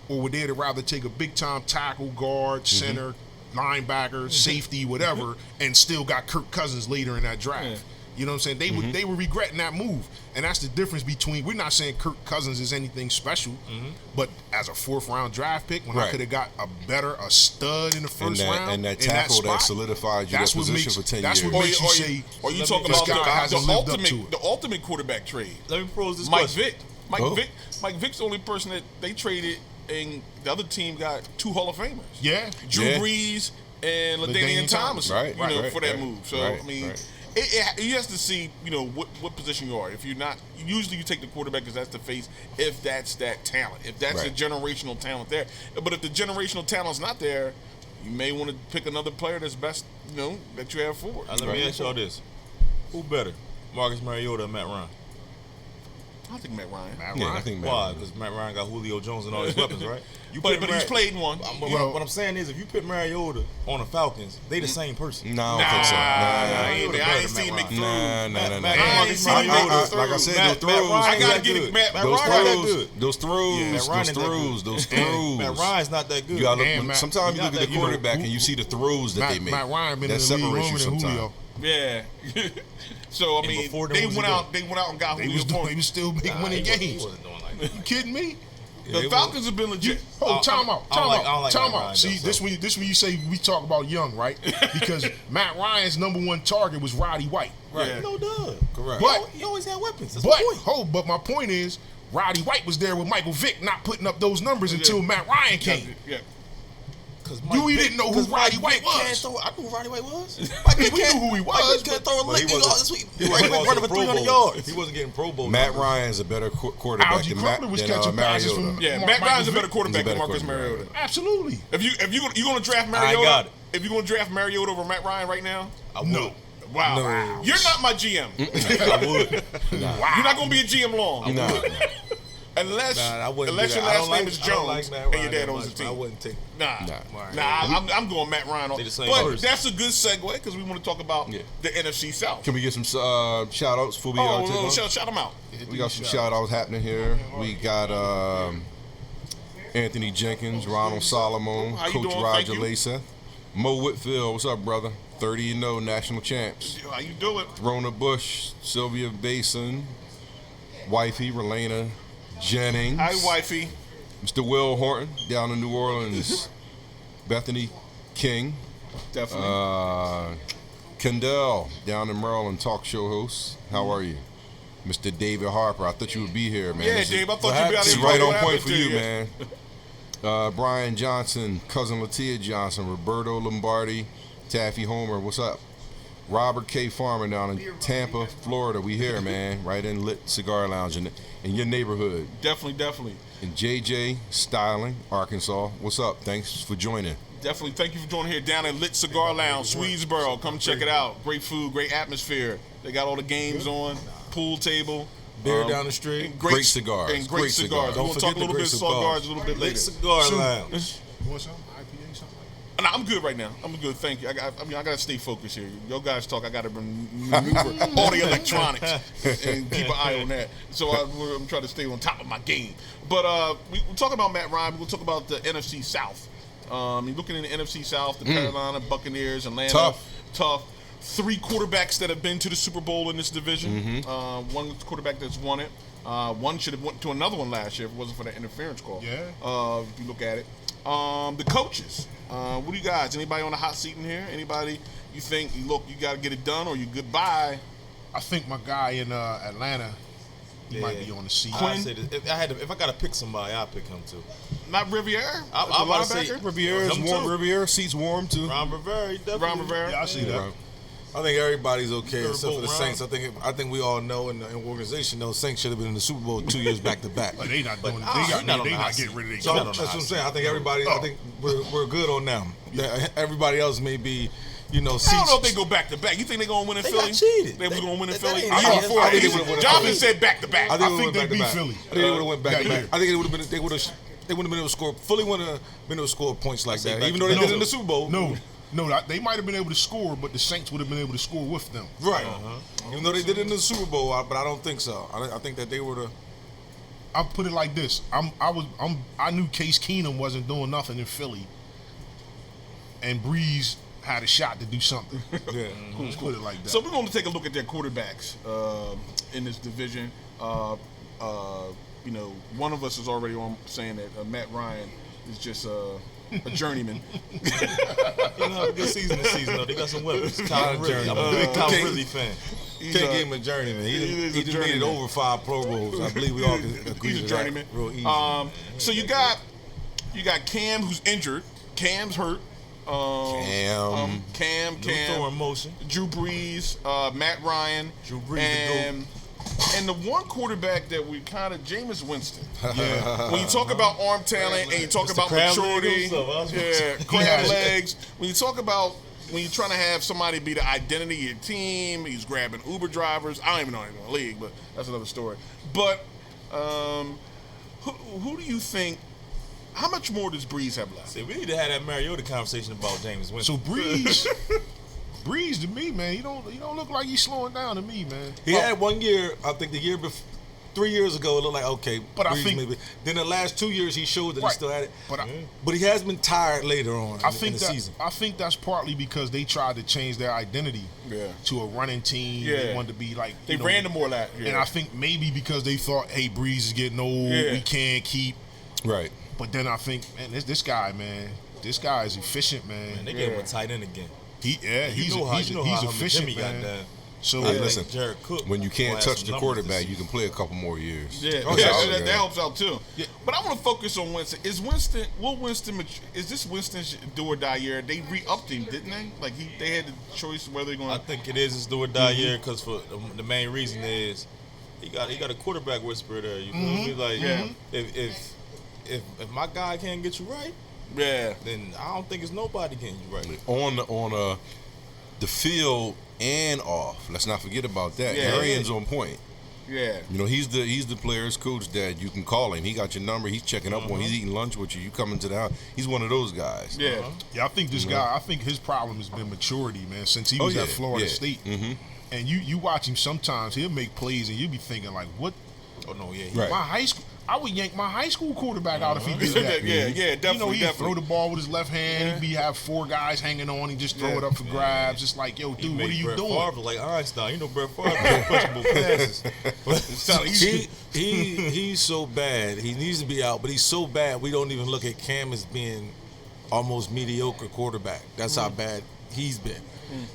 or would they have rather take a big time tackle, guard, center, linebacker, safety, whatever, and still got Kirk Cousins later in that draft? Yeah. You know what I'm saying? They were regretting that move, and that's the difference between. We're not saying Kirk Cousins is anything special, but as a 4th round draft pick, when I Right. could have got a stud in the first round, and that in tackle that spot, solidified you that position for 10 that's years. what makes you say. Or you Let talking me- about this guy hasn't lived up to it. the ultimate quarterback trade? Let me pose this Mike question. Vick. Oh. Mike Vick's the only person that they traded, and the other team got 2 Hall of Famers. Yeah, Drew Yeah. Brees and LaDainian LaDainian Thomas. Thomas. Right, You know, right, for that right, move. So right, I mean. right. He has to see, you know, what position you are. If you're not, usually you take the quarterback because that's the face. If that's that talent, if that's Right. a generational talent there, but if the generational talent's not there, you may want to pick another player that's best, you know, that you have forward. Let me ask y'all this: who better, Marcus Mariota or Matt Ryan? I think Matt Ryan. Yeah, I think Matt Why? Ryan. Because Matt Ryan got Julio Jones and all his weapons, right? You But put he's played in one. What I'm saying is, if you put Mariota on the Falcons, they the same person. No, I don't think so. I Mariota ain't seen him make better than throws. Nah. Matt I Ryan ain't seen him Mariota- make Like I throws. said, Matt those throws. Ryan I gotta that get it. good. Matt Those Ryan not that throws, good. those throws, Matt those Ryan is that throws, good. those throws. Matt Ryan's not that good. You gotta And look. Matt- Sometimes you not look at that the good. quarterback and you see the throws that they make. Matt Ryan been that in the league separates longer you than sometimes. Julio. Yeah. So I And mean, before them they was went a out. They went out and got He Julio was doing. Jones. He was still making winning He games. wasn't doing like that. You kidding me? The Falcons have been legit. Oh, time out. I don't like Time Matt out. Ryan, See, though, this when you say we talk about young, right? Because Matt Ryan's number 1 target was Roddy White. Right. Yeah. No duh. Correct. But He always had weapons. That's but my point. but my point is, Roddy White was there with Michael Vick, not putting up those numbers until Matt Ryan came. Yeah. Because You didn't know who Roddy White was. I knew who Roddy White was. We knew who he was, Can't but- throw a But he lick wasn't- this week. he wasn't Running for Pro 300 Bowl. yards. He wasn't getting Pro Bowl. Matt numbers. Ryan's a better quarterback Algie than Crumpler was than, catching passes Mariota. from- Yeah, Michael Matt Ryan's a Vick. better quarterback He's a than better Marcus quarterback. Mariota. Absolutely. If you gonna draft I Mariota, got it. if you gonna draft Mariota over Matt Ryan right now, I would. No. wow, No. you're not my GM. I would. You're not gonna be a GM long, Nah. unless I wouldn't. unless do your that. I last don't name like- is I don't like Jones Matt and Ryan your dad that owns the much. I team. wouldn't take. Nah. I'm going Matt Ryan. They the same But person. that's a good segue because we want to talk about Yeah. the NFC South. Can we get some shout outs before we take on? Shout them out. We got some shout outs happening here. We got Anthony Jenkins, Ronald Solomon, How you Coach doing? Roger Thank you. Lasa, Mo Whitfield. What's up, brother? 30-0 national champs. How you doing? Rona Bush, Sylvia Basin, wifey Relena Jennings. Hi, wifey. Mr. Will Horton down in New Orleans. Bethany King. Definitely. Kendall down in Maryland, talk show host. How are you? Mr. David Harper. I thought you would be here, man. yeah, This is- Dave. I thought you'd be out This here. is right What on point happened for to you, man. Brian Johnson, cousin Latia Johnson, Roberto Lombardi, Taffy Homer. What's up? Robert K. Farmer down in Tampa, Florida. We here, man. Right in Lit Cigar Lounge in your neighborhood. Definitely. And JJ Styling, Arkansas. What's up? Thanks for joining. Definitely. Thank you for joining here down at Lit Cigar Lounge, Swedesboro. Come check it out. Great food, great atmosphere. They got all the games on, pool table. Beer down the street. and Great cigars. And great Great cigars. cigars. We're Don't going to talk forget a little the bit great cigars a little bit Lit later. Cigar So- Lounge. You want something? IPA, something like No, I'm good right now. I'm good, thank you. I gotta stay focused here. Your guys talk. I gotta maneuver all the electronics and keep an eye on that. So I'm trying to stay on top of my game. But we're talking about Matt Ryan. We'll talk about the NFC South. You're looking in the NFC South, the Carolina Buccaneers, Atlanta. Tough. 3 quarterbacks that have been to the Super Bowl in this division. One quarterback that's won it. One should have went to another one last year if it wasn't for that interference call. Yeah. If you look at it. The coaches. What do you guys? Anybody on the hot seat in here? Anybody you think, look, you got to get it done or you goodbye? I think my guy in Atlanta, he might be on the seat. I'd say this. If I got to pick somebody, I'll pick him too. Not Riviere? I'm about to say Riviere's warm. Riviere seats warm too. Ron Rivera, he definitely. Ron Rivera? Yeah, I see that. I think everybody's okay Super except for the Bowl Saints. I think we all know in the organization, those Saints should have been in the Super Bowl 2 years back to back. But they not doing. They They not not getting rid of their So coach. that's what I'm saying. I think everybody. I think we're good on them. Everybody else may be, I don't know seats. if they go back to back. You think they're going to win in They Philly? got cheated. They were going to win in They Philly? ain't- I I before think they would've won in Jonathan Philly. said back to back. I think think they they beat back. Philly. I think they would have went back to Yeah, back. I think they would have been able to score. Philly wouldn't have been able to score points like that, back even to though they back. did in the Super Bowl. No, they might have been able to score, but the Saints would have been able to score with them. Right. Even though they did it in the Super Bowl, but I don't think so. I think that they were the. I'll put it like this: I knew Case Keenum wasn't doing nothing in Philly, and Breeze had a shot to do something. Yeah. Let's put it like that. So we're going to take a look at their quarterbacks in this division. One of us is already on saying that Matt Ryan is just a journeyman. You know, have a good season this season, though. They got some weapons. Calvin Ridley. I'm a big Calvin Ridley fan. Can't give him a journeyman. He is a just made it journeyman. over 5 Pro Bowls. I believe we all can agree He's a to journeyman. that real easy. So you got Cam, who's injured. Cam's hurt. Cam. New throw in motion. Drew Brees, Matt Ryan, Drew Brees, and the one quarterback that we kind of Jameis Winston. Yeah. When you talk about arm talent and you talk about Crab leg maturity, himself. crab legs. When you talk about when you're trying to have somebody be the identity of your team, he's grabbing Uber drivers. I don't even know anything in the league, but that's another story. But who do you think? How much more does Breeze have left? See, we need to have that Mariota conversation about James Winston. So Breeze to me, man, he don't look like he's slowing down to me, man. He had 1 year, I think the year before, 3 years ago, it looked like, okay, But I Breeze think- maybe. Then the last 2 years, he showed that he Right. still had it. But He has been tired later on in the season. I think that's partly because they tried to change their identity to a running team. Yeah. They wanted to be like They ran the more that. Yeah. And I think maybe because they thought, hey, Breeze is getting old, we can't keep. Right. But then I think, man, this guy is efficient, man. And they gave him a tight end again. He's efficient, Jimmy man. got that. So Hey, listen, Jared Cook. when you can't will have touch some the numbers quarterback, this you can play a couple more years. Yeah, That's all that good. helps out too. Yeah. But I want to focus on Winston. Is this Winston's do or die year? They re-upped him, didn't they? Like they had the choice whether they're going. I think it is his do or die year because for the main reason is he got a quarterback whisperer there. You feel me? Like if my guy can't get you right, then I don't think it's nobody getting you right. On the field and off. Let's not forget about that. Yeah. Arian's on point. Yeah. He's the player's coach that you can call him. He got your number. He's checking up on. He's eating lunch with you. You come into the house. He's one of those guys. Yeah. Yeah, I think this guy. I think his problem has been maturity, man. Since he was at Florida State, and you watch him sometimes, he'll make plays, and you'll be thinking like, what? Oh no, yeah, Right. My high school. I would yank my high school quarterback out if he did that. Yeah, definitely. He'd throw the ball with his left hand. He'd have 4 guys hanging on. He'd just throw it up for grabs. It's like, yo, dude, what are you Brett doing? Favre like Einstein. You know Brett Favre punchable passes. He's so bad. He needs to be out, but he's so bad we don't even look at Cam as being almost mediocre quarterback. That's how bad he's been.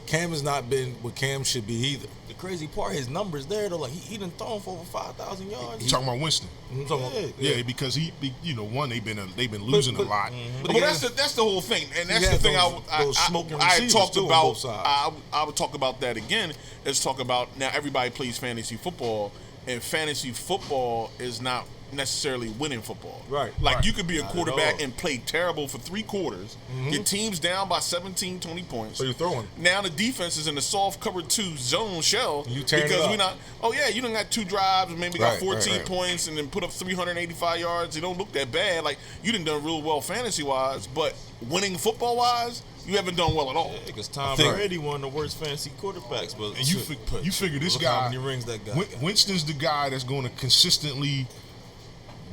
Cam has not been what Cam should be either. The crazy part, his numbers there though, like he done thrown for over 5,000 yards. You talking about Winston? I'm talking about- Yeah, because one, they've been losing a lot. But that's the whole thing, and that's He the had thing those smoking I receivers talked too on about. both sides. I would talk about that again. Let's talk about now. Everybody plays fantasy football, and fantasy football is not necessarily winning football. Right, Like right. you could be a Not at quarterback all. and play terrible for 3 quarters, your team's down by 17, 20 points. So you're throwing. Now the defense is in the soft cover 2 zone shell You tearing it because up. we not. Oh yeah, you done got 2 drives, maybe got Right, 14 right. points, and then put up 385 yards. It don't look that bad. Like you done real well fantasy wise, but winning football wise, you haven't done well at all. Because Tom think- Brady one of the worst fantasy quarterbacks, but And you figure this look guy, how many rings that guy got. Winston's the guy that's going to consistently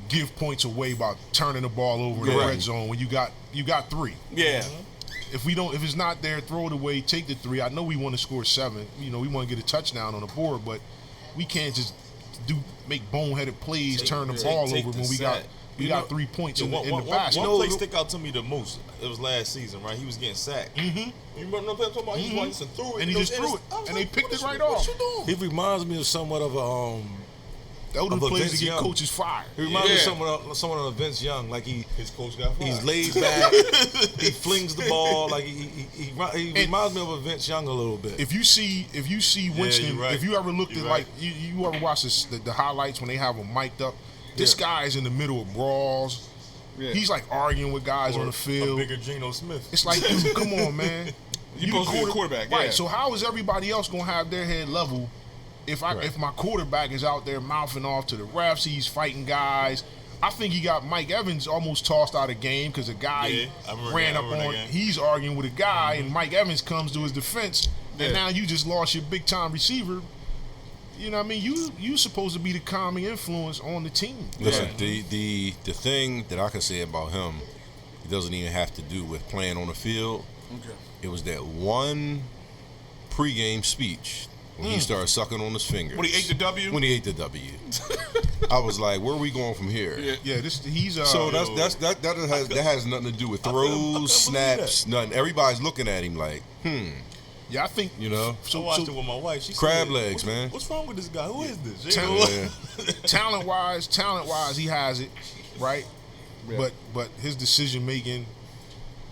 give points away by turning the ball over in the Right. red zone when you got 3. Yeah. If it's not there, throw it away, take the 3. I know we want to score 7. We want to get a touchdown on the board, but we can't just make boneheaded plays, turn the ball take over the when we sack. got 3 points in the basket. One play stick out to me the most. It was last season, right? He was getting sacked. Mm-hmm. You remember what I'm talking about? He just threw it, And he just threw it, and they picked it right off. He reminds me of somewhat of a Those are Of the a plays Vince to get Young. coaches fired. He reminds me Yeah. of someone of Vince Young. Like his coach got fired. he's laid back. He flings the ball. Like he reminds me of a Vince Young a little bit. If you see Winston, you're right. if you ever looked You're at right. you ever watch the highlights when they have him mic'd up, this guy is in the middle of brawls. Yeah. He's like arguing with guys on the a field. bigger Geno Smith. It's like, dude, come on, man. You supposed to be the quarterback, right? yeah. So how is everybody else gonna have their head level if my quarterback is out there mouthing off to the refs? He's fighting guys. I think he got Mike Evans almost tossed out of game because a guy Yeah, I remember ran that- I up remember on. that game. He's arguing with a guy, and Mike Evans comes to his defense, Yeah. and now you just lost your big time receiver. You know what I mean? You supposed to be the calming influence on the team. Listen, the thing that I can say about him, it doesn't even have to do with playing on the field. Okay. It was that one pregame speech when he started sucking on his fingers. When he ate the W? When he ate the W. I was like, where are we going from here? Yeah. Yeah, he's So that has nothing to do with throws, snaps, nothing. Everybody's looking at him like, yeah. I think you know, I watched it with my wife. She crab said, legs, man. What's wrong with this guy? Who is this? talent wise, he has it, right? But his decision making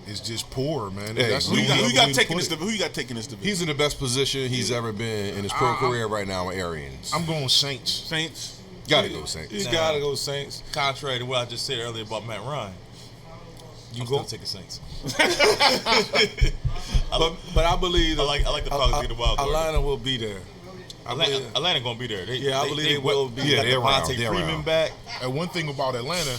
is just poor, man. Hey, That's who the you only got- other way to taking put this? it. Who you got taking this division? He's in the best position he's ever been in his pro career right now with Arians. I'm going Saints. Saints. Gotta go Saints. You gotta go Saints. Contrary to what I just said earlier about Matt Ryan, I'm go- still taking Saints. But I believe I like the Falcons get the wild card. Atlanta will be there. Atlanta gonna be there. I believe they will be. Yeah, got they're around, Devontae they're Freeman around. back. And one thing about Atlanta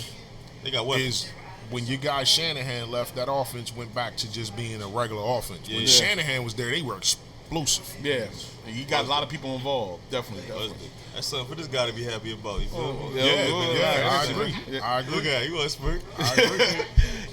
They got weapons. is when your guy Shanahan left, that offense went back to just being a regular offense. When Yeah. Shanahan was there, they were explosive. Yeah. He got a lot of people involved. Definitely. That's something for this guy to be happy about. You feel me? I agree. I Look agree. at him. You want spurt?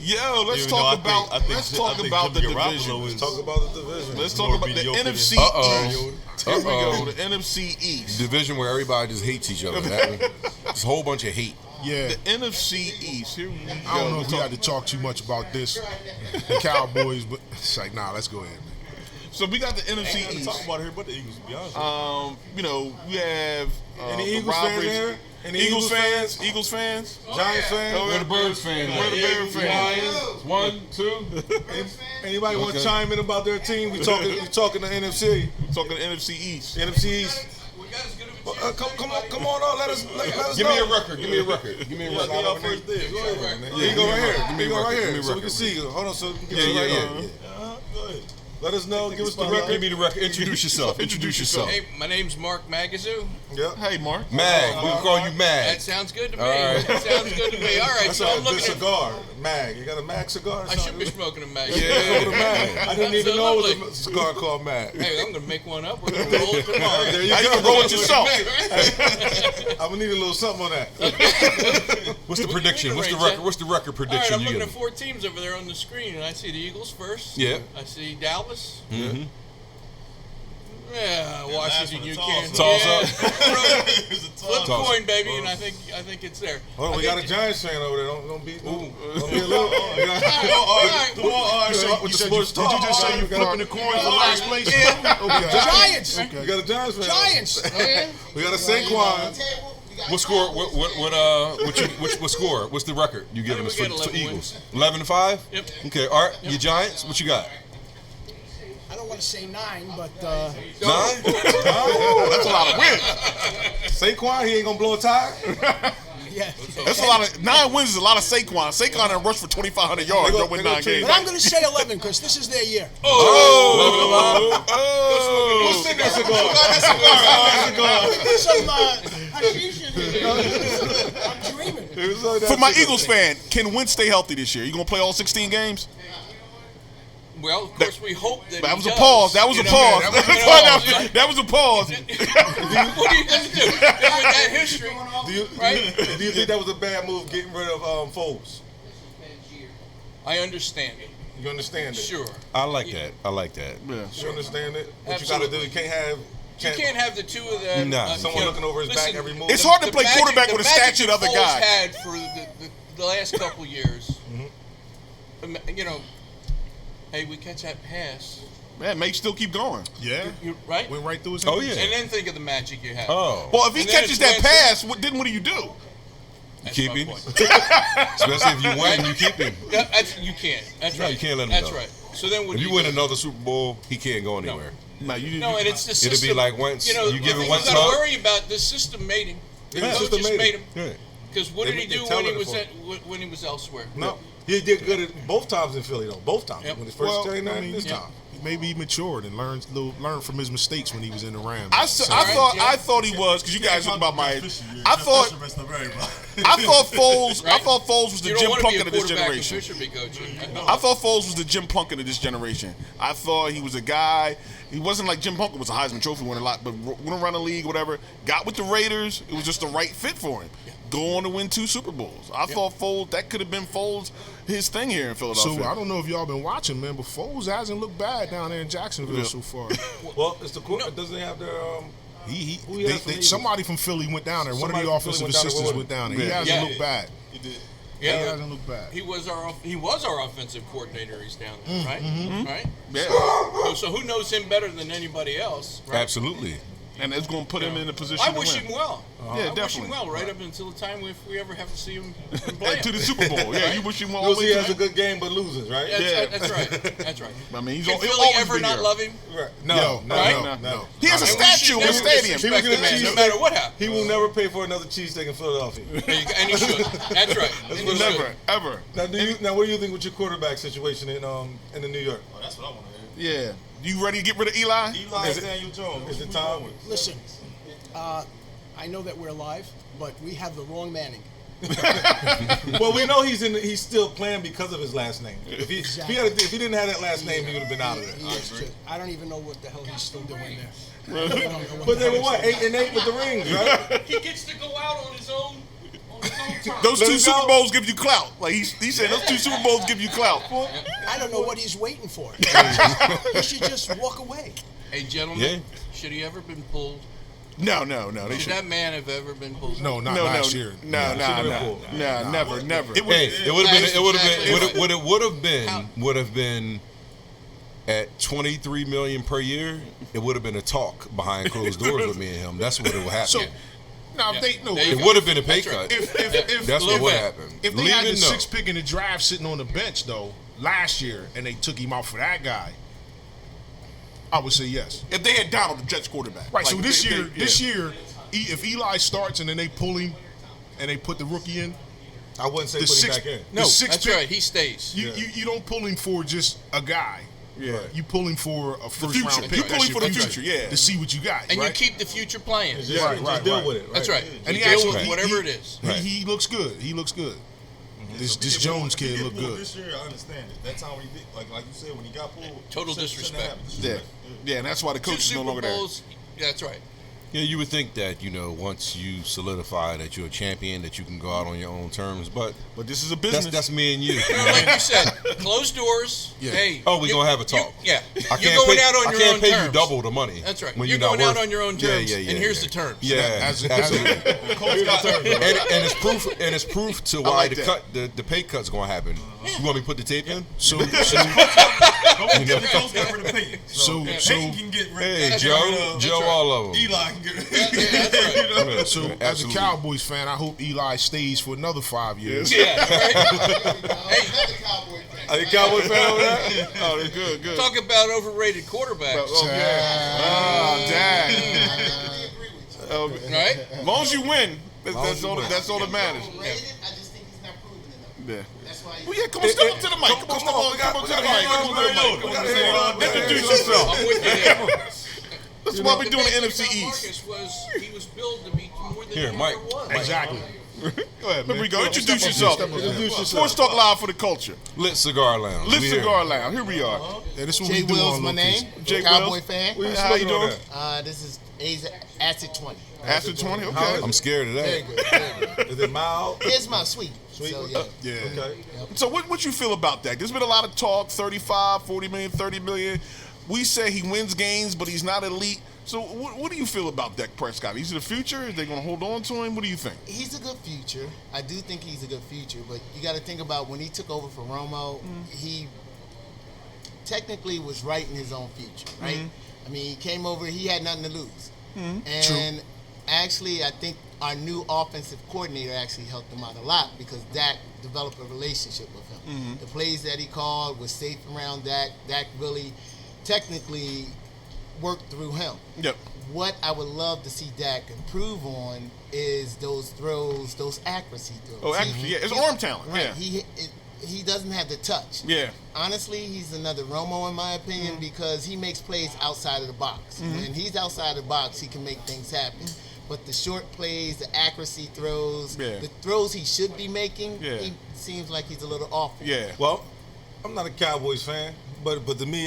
Yo, let's Even talk though I about think let's talk Jimmy about the Garoppolo division. is- Talk about the division. Let's talk more about the mediocre than- NFC East. Here we go. The NFC East. Division where everybody just hates each other. That one, it's a whole bunch of hate. Yeah. The NFC East. Here we go. I don't know if we had to talk too much about this, the Cowboys, but it's like, nah, let's go ahead, man. So we got the NFC Ain't East. talk about it here, but the Eagles. To be honest. With you. You know, we have Any the Eagles fans rivalries. here? Any Eagles Eagles fans? Eagles fans? Giants fans. Oh, Where the Birds fans? Where the Bears fans? 1, 2. Anybody want to Okay. chime in about their team? We talking the NFC, Talking NFC East. NFC East. Come on up. Let us Give me know. a record. Give me a record. Give me a record. y'all first dibs. Go ahead. Yeah, you go right here. Give me You a go right record. Give me here, a so we can record. see. Hold on, so we can Yeah, see yeah, right yeah. here. Go ahead. Let us know. Give us the Give record. me the record. Introduce yourself. Introduce yourself. Hey, my name's Mark Magazoo. Yeah. Hey, Mark. Mag. We can call you That Mag. sounds good to me. All right. That sounds good to me. All right, That's so a I'm good looking at. cigar. Mag. You got a Mag cigar? I should be smoking a Mag. Yeah, Mag. I didn't even know it Absolutely. was a cigar called Mag. Hey, I'm gonna make one up. We're gonna roll it tomorrow. There you Now you go. can roll it yourself. I'm gonna need a little something on that. What's the prediction? What's the Arrange record? that. What's the record All right, prediction I'm you looking at give? 4 teams over there on the screen, and I see the Eagles first. Yeah. I see Dallas. Mm-hmm. Yeah, Washington. You can't. Toss yeah. up. Flip Toss coin, up. baby, and I think it's there. Hold on, we got a Giants fan over there. Don't be a little. All right. With the sports Did you just say you're flipping the coin for last place? Okay. Giants. We got a Giants fan. Giants. Oh, yeah. We got a Saquon. What score? What score? What's the record you giving I us think for we get 11 Eagles? 11-5. Yep. Okay. All right. Your Giants. What you got? I don't want to say 9, but 9. That's a lot of wins. Saquon, he ain't gonna blow a tie. Yeah. That's a lot of 9 wins is a lot of Saquon. Saquon done rushed for 2,500 yards. Don't win 9 games. But I'm going to say 11 because this is their year. We'll sing that cigar. I'm dreaming. For my Eagles fan, can Wentz stay healthy this year? You gonna play all 16 games? Well, of course, we hope that. That was he a does. pause. That was a You know, pause. that was a pause. That was a pause. What are you going to do? With that history, Do you think that was a bad move getting rid of Foles? I understand it. You understand it? Sure. I like that. I like that. You understand it? What Absolutely. you got to do? You can't have. You can't have the two of them. Nah. Someone looking over his back every move. It's hard to The play magic- quarterback the with a magic statue that of the Foles guy. had for the last couple years. You know, hey, we catch that pass, Man, may still keep going. Yeah. right? Went right through his Oh, hands. yeah. And then think of the magic you have. Oh, Well, if he And then catches it's that Wentz. pass, then what do you do? That's keep my him. point. Especially if you win, you keep him. You can't. That's No, right. you can't let him That's go. right. So then, what If do you win another Super Bowl, he can't go anywhere. No, you No, and it's the system. It'll be like Wentz. You know, You give the him thing Wentz you got up. to worry about. The system made him. The Yeah, the coaches system made him. Yeah. Because what They did he make- do they when he tell was it when he was elsewhere? No, he did good at both times in Philly though. Both times Yep. when his first came out, this yeah. time. Maybe he matured and learned from his mistakes when he was in the Rams. I thought he was because you guys talk about my. I thought Foles. I thought Foles was the You Jim don't want to be a Plunkett of this quarterback if generation. Fisher be coaching. I thought Foles was the Jim Plunkett of this generation. I thought he was a guy. He wasn't like Jim Plunkett was a Heisman Trophy winner a lot, but went around the league, whatever. Got with the Raiders. It was just the right fit for him. Go on to win 2 Super Bowls. I thought Foles, that could have been Foles, his thing here in Philadelphia. So I don't know if y'all been watching, man, but Foles hasn't looked bad down there in Jacksonville so far. Well, it's the doesn't have their Who he has from Somebody from Philly went down there. One of Somebody the from offensive Philly went down there. assistants What went down there. Yeah. He hasn't Yeah. looked bad. Yeah, He hasn't looked bad. he was our offensive coordinator. He's down there, right? Right. yeah. So who knows him better than anybody else? Right? Absolutely. And it's going to put him in a position I to wish win. him well. Yeah, I wish him definitely. well, right up until the time if we ever have to see him play. To the Super Bowl. Yeah, you wish him well. Knows he all has the a time. good game but loses, right? That's right. That's right. I mean, he's Can he'll Philly always ever be not here. love him? Right. Right? No. He has a And we statue should in the never stadium. disrespect He was the gonna man, no cheese- matter what happens. He will never pay for another cheesesteak in Philadelphia. And he should. That's right. And he should. Never, ever. Now, what do you think with your quarterback situation in the New York? Oh, that's what I want to hear. Yeah. You ready to get rid of Eli? Eli Is it- Daniel Jones. Is it time? Listen, I know that we're live, but we have the wrong Manning. Well, we know he's still playing because of his last name. If he didn't have that last name, he would have been out of there. He is I don't even know what the hell he's still doing there. I don't know what But the they were hell what, he's 8-8 with the rings, right? He gets to go out on his own. Those Let 2 him Super go. Bowls give you clout. Like he said, those 2 Super Bowls give you clout. I don't know what he's waiting for. He should just walk away. Hey, gentlemen, Yeah. should he ever been pulled? No. They Should should. that man have ever been pulled? No, not No, last year. No, never. Hey, it would have been. It would have Exactly been. right. What it would have been at 23 million per year. It would have been a talk behind closed doors with me and him. That's what it would happen. So, now if they no, There you it go. would have been a pay That's right. cut. if That's Little what would bit. happen. if they had the Leaving, no. 6th pick in the draft sitting on the bench though last year and they took him out for that guy, I would say yes. If they had Donald, the Jets quarterback. Right. So Like, this they- year, if Eli starts and then they pull him and they put the rookie in, I wouldn't say the put him sixth, back in. No, the 6th that's pick, right. He stays. You don't pull him for just a guy. Yeah. You pull him for a first future. round pick. You pull That's him for your the future, yeah. To see what you got. And right? you keep the future playing. Just, Right, just right, deal right. with it. That's right. And You he deal actually with whatever it is. He looks good. He looks good. This Jones kid look good. This year, I understand it. That time when he did, like you said, when he got pulled, Total shouldn't disrespect. happen. Yeah. Yeah, and that's why the 2 coach is no Super longer there. Bowls. That's right. Yeah, you would think that once you solidify that you're a champion, that you can go out on your own terms. But But this is a business. that's me and you. Like you said, closed doors. Yeah. Hey. Oh, we gonna have a talk. Yeah. I You're can't going pay, out on I your can't own pay terms. you double the money. That's right. When You're not going out worth- on your own Yeah, terms. yeah, yeah, and here's yeah. the terms. Yeah, As absolutely. a, and it's proof. And it's proof to why like the that. cut, the pay cut's gonna happen. You want me to put the tape in? so Don't get the coach got rid of Peyton. So- Peyton can get rid Hey, get Joe, rid of- Joe, right. all of them. Eli can get rid of That's right. So, as a Absolutely. Cowboys fan, I hope Eli stays for another 5 years. Yeah. Right? Hey, Are you a Cowboy fan over there? Oh, they're good. talk about overrated quarterbacks. Oh, yeah. Oh, dang. Right? As long as you win, That's all that matters. Overrated, I just think he's not proven enough. Yeah. That's why. Well, yeah, come on, step up to the mic. Come on to the mic. Come on to the mic. Introduce yourself. I'm with you there. That's why we're doing the best NFC thing about East. Marcus was he was billed to be more than Here, he Mike. ever was. Exactly. Go ahead, man. Here we go. Introduce Step yourself. up, step up. Introduce yourself. Sports Talk Live for the culture. Lit Cigar Lounge. Lit We here. Cigar Lounge. Here we are. Yeah, this is what Jay we do Will's on my location. name. Jay Cowboy Wills. fan. What you How you smoking on doing? that? This is Acid 20. After 20, okay. I'm scared of Very that. good. Very good. Is it mild? It's my sweet. Sweet? So, yeah. Yeah. Okay. So what you feel about that? There's been a lot of talk, 35, 40 million, 30 million. We say he wins games, but he's not elite. So what do you feel about Dak Prescott? He's the future? Are they going to hold on to him? What do you think? He's a good future. I do think he's a good future, but you got to think about when he took over for Romo, he technically was writing his own future, right? I mean, he came over, he had nothing to lose. And actually, I think our new offensive coordinator actually helped him out a lot because Dak developed a relationship with him. The plays that he called was safe around Dak. Dak really technically worked through him. Yep. What I would love to see Dak improve on is those throws, those accuracy throws. Oh, actually, yeah. It's arm talent. Right. Yeah. He doesn't have the touch. Yeah. Honestly, he's another Romo in my opinion because he makes plays outside of the box. When he's outside the box, he can make things happen. But the short plays, the accuracy throws, Yeah. the throws he should be making, Yeah. he seems like he's a little off. Yeah. Well, I'm not a Cowboys fan, but to me,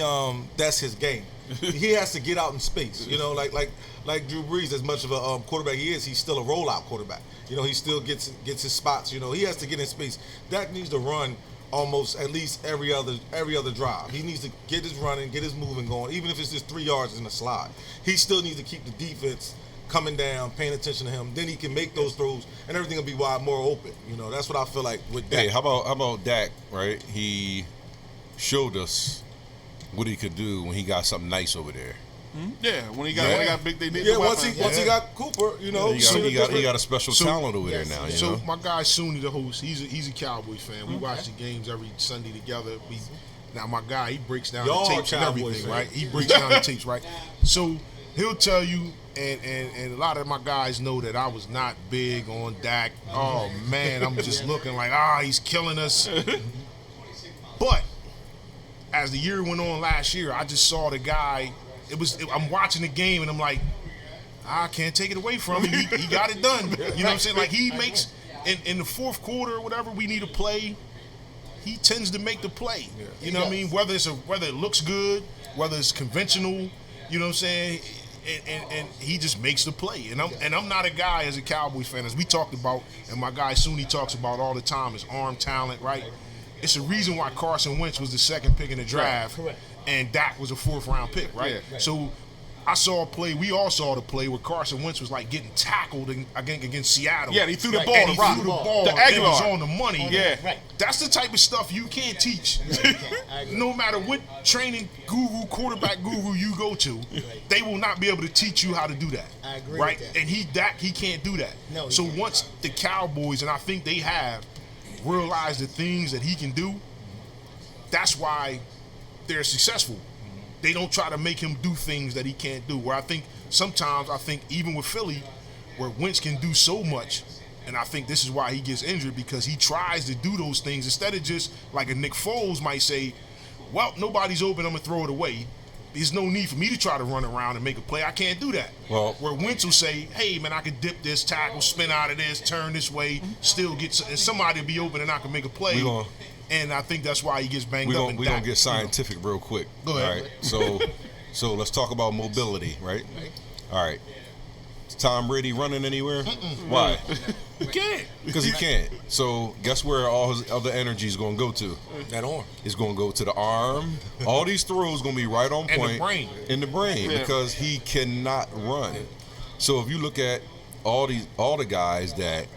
that's his game. He has to get out in space. You know, like Drew Brees, as much of a quarterback he is, he's still a rollout quarterback. You know, he still gets his spots. You know, he has to get in space. Dak needs to run almost at least every other drive. He needs to get his running, get his moving going, even if it's just 3 yards in the slide. He still needs to keep the defense coming down, paying attention to him. Then he can make those throws, and everything will be wide, more open. You know, that's what I feel like with Dak. Hey, how about Dak, right? He showed us what he could do when he got something nice over there. Yeah. When he got big, they did Yeah, the once weapon. he got Cooper, you know, He got a special talent over there now. You So know. my guy Sunni, the host, he's a Cowboys fan. We watch the games every Sunday together. Now my guy, he breaks down Y'all the tapes and Cowboys everything, fans. right? He breaks down the tapes, right? So he'll tell you, and a lot of my guys know that I was not big on Dak. Oh man, I'm just looking like he's killing us. But as the year went on last year, I just saw the guy. I'm watching the game and I'm like, I can't take it away from him. He got it done. You know what I'm saying? Like he makes in the fourth quarter or whatever we need to play, he tends to make the play. You know what I mean? Whether it looks good, whether it's conventional, you know what I'm saying? And he just makes the play. And I'm not a guy as a Cowboys fan, as we talked about, and my guy Sunni talks about all the time, is arm talent, right? It's the reason why Carson Wentz was the second pick in the draft, Correct. and Dak was a fourth-round pick, right? Yeah. So I saw a play, we all saw the play where Carson Wentz was like getting tackled against Seattle. Yeah, he threw the ball and to he Rock. threw the ball. To It was Aguilar. on the money. Yeah. Right. That's the type of stuff you can't teach. I agree. No matter what training guru, quarterback guru you go to, they will not be able to teach you how to do that. I agree Right? with that. And he can't do that. No, he so can't. once the Cowboys, and I think they have, realized the things that he can do, that's why they're successful. They don't try to make him do things that he can't do. Where I think sometimes, even with Philly, where Wentz can do so much, and I think this is why he gets injured, because he tries to do those things instead of just like a Nick Foles might say, well, nobody's open, I'm going to throw it away. There's no need for me to try to run around and make a play. I can't do that. Well- where Wentz will say, hey, man, I can dip this tackle, spin out of this, turn this way, still get and somebody will be open and I can make a play. And I think that's why he gets banged up. We're going to get scientific real quick. Go ahead. All right. So let's talk about mobility, right? All right. Is Tom Brady running anywhere? Why? He can't. Because he can't. So guess where all his other energy is going to go to? That arm. It's going to go to the arm. All these throws going to be right on And the point. brain. In the brain, because he cannot run. So if you look at all the guys that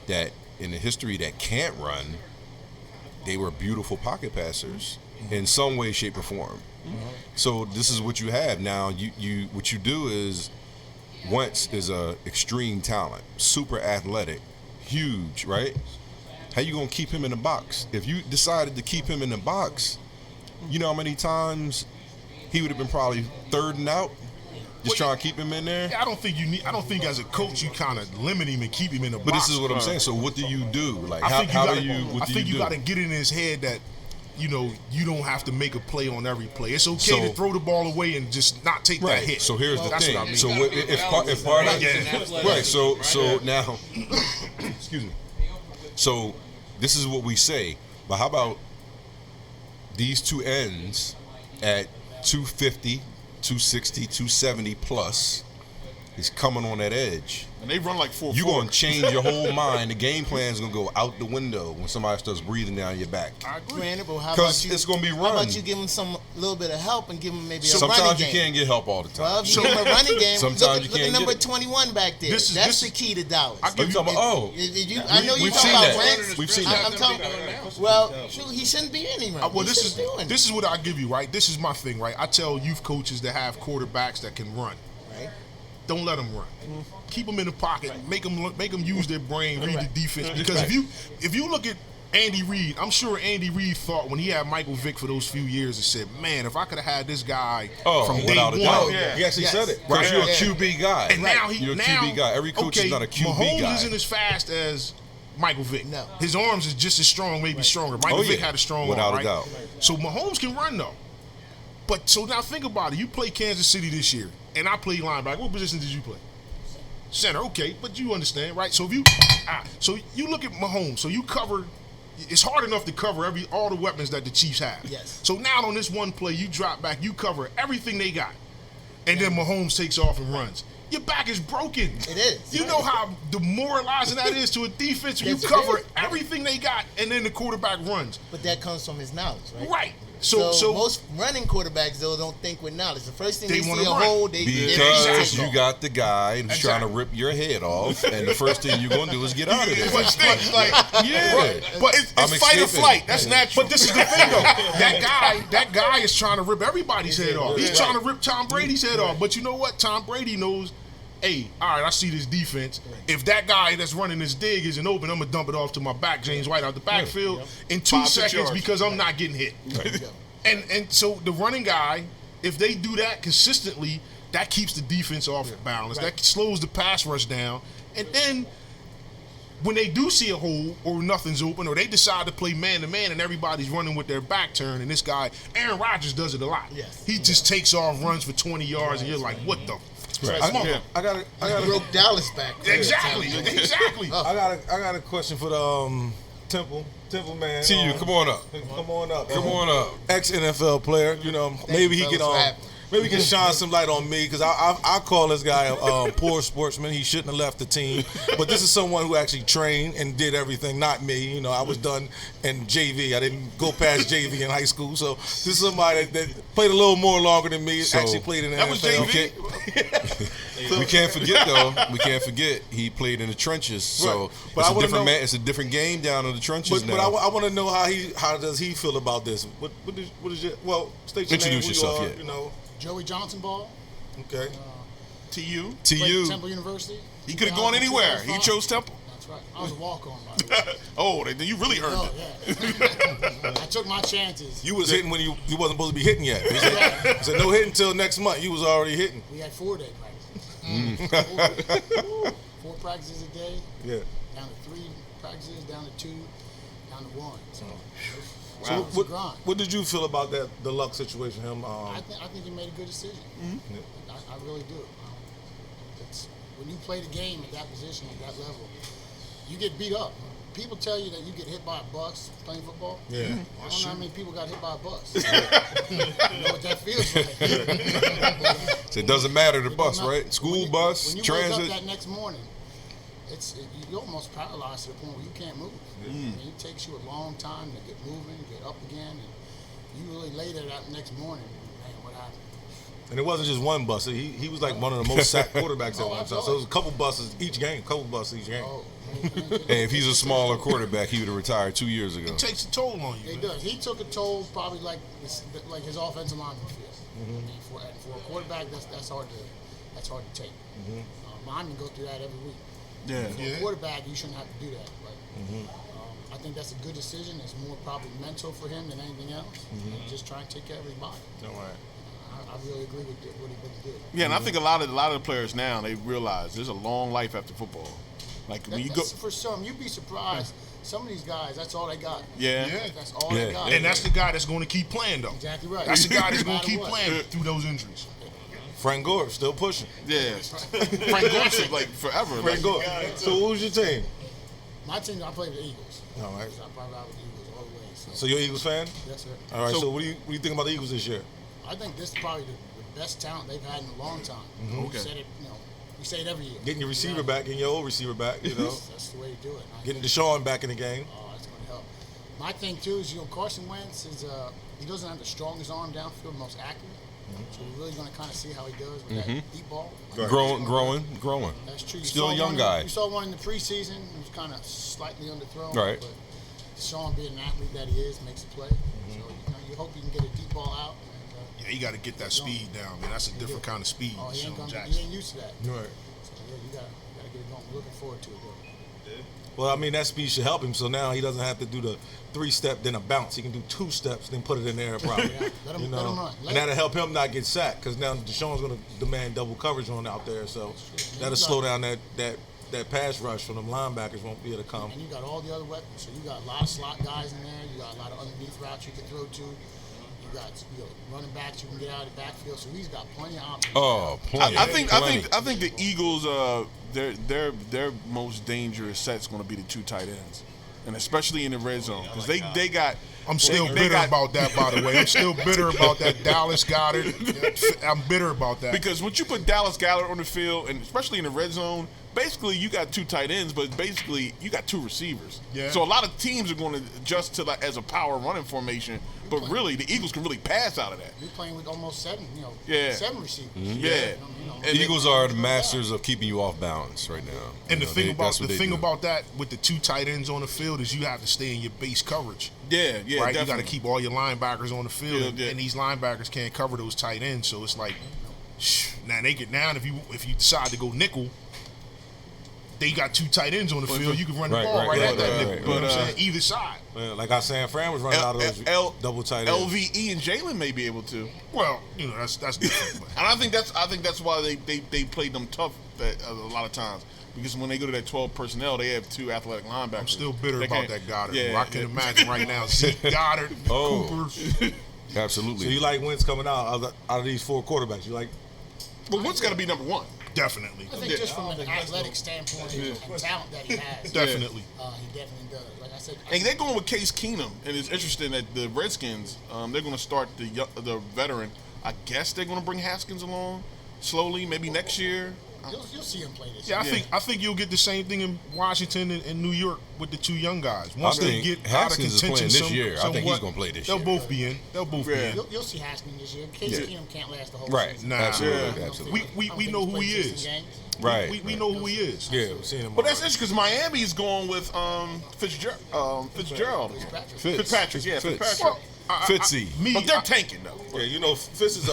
in the history that can't run, they were beautiful pocket passers in some way, shape, or form. So this is what you have now. You what you do is Wentz is a extreme talent, super athletic, huge, right? How you gonna keep him in the box? If you decided to keep him in the box, you know how many times he would have been probably third and out Just trying to keep him in there. I don't think you need. I don't think as a coach you kind of limit him and keep him in the box. But this is what I'm saying. So what do you do? Like I think how you do you? What I do think you you do? got to get in his head that, you don't have to make a play on every play. It's okay So- to throw the ball away and just not take that hit. So here's the That's thing. what I mean. So if part of right. So now, excuse me. So this is what we say. But how about these two ends at 250, 260, 270 plus is coming on that edge? And they run like 4-4. You're going to change your whole mind. The game plan's going to go out the window when somebody starts breathing down your back. I agree. Granted, but how 'Cause about you? it's gonna be How run. about you give him some little bit of help and give him maybe a running Sometimes you game? can't get help all the time. Well, if you give him a running game, Sometimes you look at can't number get it. 21 back there. This is- That's this the is- key to Dallas. I give You talking about, I know you're we've talking seen about that. Wentz. We've seen I'm that. talking. Well, shoot, he shouldn't be any run. Well, He this shouldn't be doing is what I give you, right? This is my thing, right? I tell youth coaches that have quarterbacks that can run. Right. Don't let them run. Keep them in the pocket. Make them use their brain, read the defense. Because if you look at Andy Reid, I'm sure Andy Reid thought when he had Michael Vick for those few years and said, "Man, if I could have had this guy from day without a one." doubt. He actually said it. Because you're a Yeah. QB guy. And now you're a QB guy. Every coach okay, is not a QB Mahomes guy. isn't as fast as Michael Vick. No. His arms is just as strong, maybe stronger. Michael Oh, Vick yeah. had a strong Without arm, a right? doubt. So Mahomes can run though. But so now think about it. You play Kansas City this year, and I played linebacker. What position did you play? Center, okay, but you understand, right? So if you look at Mahomes, so you cover. It's hard enough to cover all the weapons that the Chiefs have. Yes. So now on this one play, you drop back, you cover everything they got, and then Mahomes takes off and runs. Your back is broken. It is. You know how demoralizing that is to a defense when you Yes, it cover is. everything they got, and then the quarterback runs. But that comes from his knowledge, right? Right. So, So most running quarterbacks though don't think with knowledge. The first thing They they wanna see a run. hole, they Because take you off. got the guy who's trying to Exactly. rip your head off, and the first thing you're going to do is get out of there. But still, like, Yeah. but It's I'm fight or escaping. flight. That's natural. But this is the thing, though. That guy is trying to rip everybody's head off. He's trying to rip Tom Brady's head off. But you know what? Tom Brady knows, hey, all right, I see this defense. If that guy that's running this dig isn't open, I'm going to dump it off to my back, James White, out the backfield in 2 5 seconds yards. because I'm not getting hit. And so the running guy, if they do that consistently, that keeps the defense off balance. That slows the pass rush down. And then when they do see a hole or nothing's open, or they decide to play man-to-man and everybody's running with their back turned, and this guy, Aaron Rodgers, does it a lot. Yes. He just takes off, runs for 20 yards, and you're like, what the? I got broke Dallas back. Exactly. I got a question for the Temple man. See you. Come on up. Come on up. Come on up. Ex NFL player. You know, maybe he fellas, can for having me. maybe he can shine some light on me because I call this guy a poor sportsman. He shouldn't have left the team. But this is someone who actually trained and did everything. Not me. You know, I was done in JV. I didn't go past JV in high school. So this is somebody that played a little more longer than me. So, actually played in the that was NFL. JV? We can't forget though. We can't forget he played in the trenches. So Right. But I it's a wanna different know- man. It's a different game down in the trenches But now. I want to know how does he feel about this? What is your state your Introduce name, who yourself, you are, yeah. You know, Joey Johnson ball. okay. TU. to Played you, at Temple University. He could have gone anywhere. He 2005. chose Temple. That's right. I was a walk-on. By the way. Oh, then you really earned Oh, it. yeah. I took my chances. You was hitting when you wasn't supposed to be hitting yet. He said no hitting until next month. You was already hitting. We had 4-day practice. 4 practices a day. Yeah. Down to 3 practices. Down to 2. Down to 1. So, So it was a grind. what did you feel about the luck situation? Him. I think he made a good decision. I really do. It's when you play the game at that position, at that level, you get beat up. People tell you that you get hit by a bus playing football. Yeah. I don't know how many people got hit by a bus. You know what that feels like. so it doesn't matter the bus, When right? you- School bus, when you transit. wake up that next morning, you're almost paralyzed to the point where you can't move. I mean, it takes you a long time to get moving, get up again, and you really lay there that next morning. Man, what happened? And it wasn't just one bus. He was like one of the most sacked quarterbacks at Oh, one time. So it absolutely. was a couple buses each game. Oh, And if he's a smaller quarterback, he would have retired 2 years ago. It takes a toll on you. It does. He took a toll, probably like his offensive lineman feels. I mean, for a quarterback, that's hard to take. Linemen go through that every week. Yeah. For a quarterback, you shouldn't have to do that. But I think that's a good decision. It's more probably mental for him than anything else. And just try and take care of his body. All right. I really agree with what he did. Yeah, and I think a lot of the players now, they realize there's a long life after football. Like when you go For some, you'd be surprised. Some of these guys, that's all they got. Yeah. That's all they got. And that's the guy that's going to keep playing, though. Exactly right. That's the guy that's No going to matter keep what. playing through those injuries. Frank Gore still pushing. Yeah. Frank Gore like forever. Frank Like, Gore. So what was your team? My team, I played with the Eagles. All right. So I played out with the Eagles all the way. So you're an Eagles fan? Yes, sir. All right. So what do you think about the Eagles this year? I think this is probably the best talent they've had in a long time. Okay. We said it, we say it every year. Getting your receiver back, getting your old receiver back, you know. That's the way to do it. Getting Deshaun back in the game. Oh, that's going to help. My thing too is, Carson Wentz is he doesn't have the strongest arm downfield, most accurate. So we're really going to kind of see how he does with that deep ball. Growing. That's true. Still a young guy. You saw one in the preseason. It was kind of slightly underthrown. Right. But Deshaun, being an athlete that he is, makes a play. So you hope you can get a deep ball out. And, Yeah, you got to get that speed down, man. That's a different kind of speed. oh, he Jackson. ain't used to that. Right. So yeah, you got to get it going. We're looking forward to it, though. Well, I mean, that speed should help him. So now he doesn't have to do the 3-step, then a bounce. He can do 2 steps, then put it in there probably. Let him run. And that'll help him not get sacked because now Deshaun's going to demand double coverage on out there. So that'll slow down that pass rush from them linebackers won't be able to come. And you got all the other weapons. So you got a lot of slot guys in there. You got a lot of underneath routes you can throw to. You got running backs you can get out of the backfield. So he's got plenty of options. Oh, plenty. I think the Eagles their most dangerous set's going to be the 2 tight ends, and especially in the red zone because they got. I'm still bitter about that, by the way. I'm still bitter about that Dallas Goedert. I'm bitter about that. Because once you put Dallas Goedert on the field, and especially in the red zone, basically you got 2 tight ends, but basically you got 2 receivers. Yeah. So a lot of teams are going to adjust to as a power running formation, but really the Eagles can really pass out of that. You're playing with almost 7 receivers. Yeah. The Eagles are the masters of keeping you off balance right now. And the thing do. about that with the 2 tight ends on the field is you have to stay in your base coverage. Yeah, Right, definitely. you got to keep all your linebackers on the field, Yeah. and these linebackers can't cover those tight ends. So it's like, now they get down if you decide to go nickel. They got 2 tight ends on the field. You can run the ball right at that nickel. You know what I'm saying? Either side. Well, like I said, Fran was running out of those double tight ends. LVE and Jalen may be able to. Well, that's different. And I think that's why they played them tough a lot of times. Because when they go to that 12 personnel, they have 2 athletic linebackers. I'm still bitter about that Goddard. Yeah, I can imagine right now Zeke Goddard, Cooper. Absolutely. So you like Wentz coming out of these 4 quarterbacks? You like? But Wentz got to be number 1. Definitely. I think just from an athletic standpoint and talent that he has, Definitely. he definitely does. Like I said, And they're going with Case Keenum, and it's interesting that the Redskins, they're going to start the veteran. I guess they're going to bring Haskins along slowly, maybe next year. you'll see him play this. Yeah, year. I think you'll get the same thing in Washington and New York with the 2 young guys. Once I they think get Haskins is out of contention, playing this year. I think he's somewhat, gonna play this they'll year. both be in. They'll both be in. You'll see Haskins this year. Case Keenum can't last the whole Right. season. Nah. Absolutely. Yeah. Absolutely. We know who he is. Right. We know who he is. Yeah, we've seen him. But that's interesting because Miami is going with Fitzgerald. Fitzpatrick, yeah, Fitzpatrick. Well, Fitzy. But they're tanking though. Yeah, Fitz is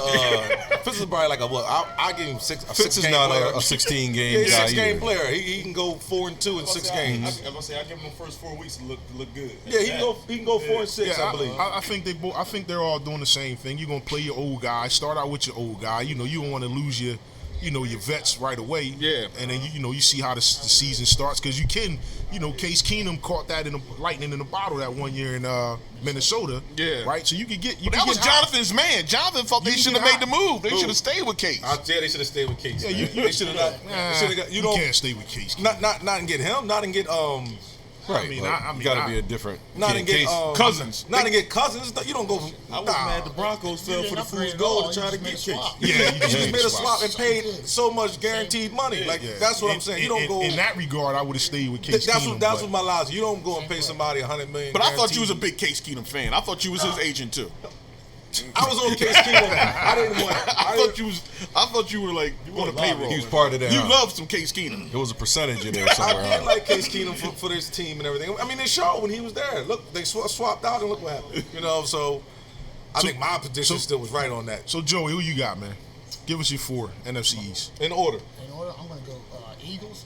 Fitz is probably like a what? I give him 6. Fitz is not a 16 game Yeah, guy 6 game either. player. He can go 4-2 in 6 games. I'm gonna say I give him the first 4 weeks to look good. Yeah, he can go 4-6. Yeah, I believe. I think they both. I think they're all doing the same thing. You're gonna play your old guy. Start out with your old guy. You don't want to lose your vets right away. Yeah. And then you see how the season starts because you can. Case Keenum caught that in the lightning in the bottle that one year in Minnesota. Yeah. Right. So you could get. That was Jonathan's man. Jonathan thought they You should get have made the hot. move. They should have stayed with Case. Yeah, they should have stayed with Case. Yeah, man. They should have not. You can't stay with Case. Not and get him. Not and get Right. mean, got to be a different. Not and get Cousins. Not and get Cousins. You don't go. I was mad the Broncos fell for the fool's gold to try to get Case. Yeah, You just made a swap and paid so much guaranteed money. Like that's what I'm saying. You don't go. In that regard, I would have stayed with Case Keenum. That's what my logic. You don't go and pay somebody $100 million. But I thought you was a guaranteed. big Case Keenum fan. I thought you was his agent too. I was on Case Keenum. I didn't want. I thought you were like on the payroll. He was part of that. You huh? love some Case Keenum. There was a percentage in there I somewhere. did huh? like Case Keenum for this team and everything. I mean, they showed when he was there. Look, they swapped out and look what happened. So I think my position still was right on that. So Joey, who you got, man? Give us your 4 NFC East. In order. In order, I'm going to go Eagles,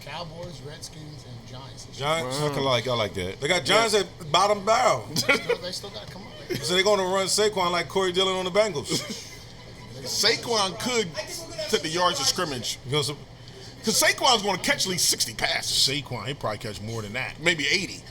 Cowboys, Redskins, and Giants. Giants. I like that. They got Giants at bottom barrel. They still got to come up. So they're going to run Saquon like Corey Dillon on the Bengals. Saquon could take the yards of scrimmage. Because Saquon's going to catch at least 60 passes. Saquon, he probably catch more than that. Maybe 80.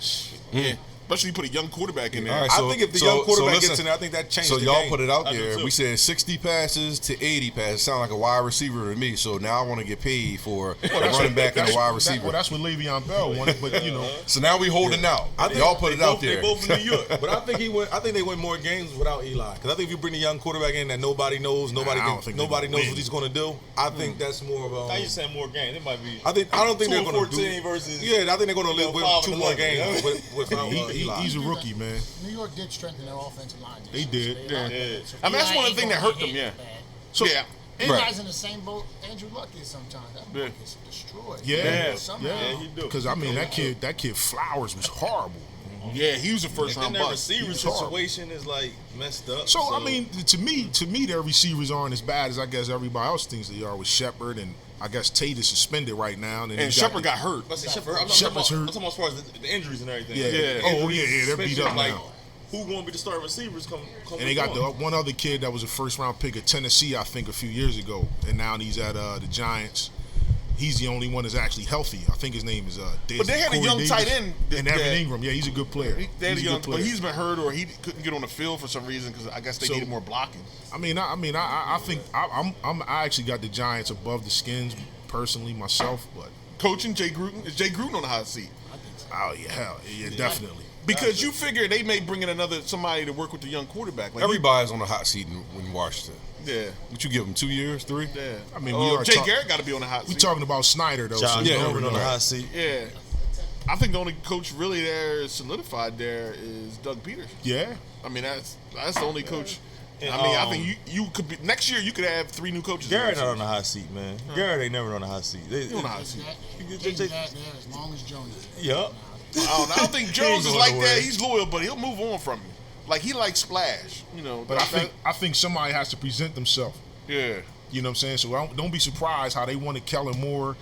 Yeah. Especially you put a young quarterback in there. Right, I think if the young quarterback gets in there, I think that changes the game. So y'all put it out there. We said 60 passes to 80 passes. Sound like a wide receiver to me. So now I want to get paid for a running back and a wide receiver. That's what Le'Veon Bell wanted, but you know. So now we holding out. Y'all put it out there. They both in New York. But I think they win more games without Eli. Because I think if you bring a young quarterback in that nobody knows, nobody knows what he's going to do. I think that's more of a. Now you saying more games? It might be. I don't think they're going to do. Versus. Yeah, I think they're going to live with 2 more games without Eli. He's a rookie, man. New York did strengthen their offensive line. They did. So I mean, that's one of the things that hurt them, yeah. So, yeah. Eli's in the same boat Andrew Luck is sometimes. That boy gets destroyed. Yeah, he do. Because I mean, that kid Flowers was horrible. Yeah, he was a first round their bust. receiver situation is like messed up. So I mean, to me, their receivers aren't as bad as I guess everybody else thinks they are with Shepard, and I guess Tate is suspended right now. And Shepard got hurt. Shepard's hurt. I'm talking as far as the injuries and everything. Yeah. Oh yeah, they're beat up now. Who going to be the starting receivers come and they got the one other kid that was a first round pick of Tennessee, I think, a few years ago, and now he's at the Giants. He's the only one that's actually healthy. I think his name is Davis. But they had a young tight end. And Evan Ingram. Yeah, he's a good player. But he's been hurt or he couldn't get on the field for some reason because I guess they needed more blocking. I think I actually got the Giants above the Skins personally myself, but coaching Jay Gruden, is Jay Gruden on the hot seat? Oh yeah, definitely. Because you figure they may bring in somebody to work with the young quarterback. Like everybody's on the hot seat in Washington. Yeah. What you give them 2 years, 3? Yeah. I mean, Jay Garrett got to be on the hot seat. We're talking about Snyder though. John Norman on the hot seat. Yeah. I think the only coach really there solidified there is Doug Peterson. Yeah. I mean that's the only coach. I think you could be next year. You could have 3 new coaches. Garrett not on the hot seat, man. Garrett ain't never on the hot seat. He on the hot seat. He's there as long as Jones. Yep. I don't think Jones is like that. He's loyal, but he'll move on from you. Like he likes splash, you know. But I think somebody has to present themselves. Yeah. You know what I'm saying? So don't be surprised how they wanted Kellen Moore.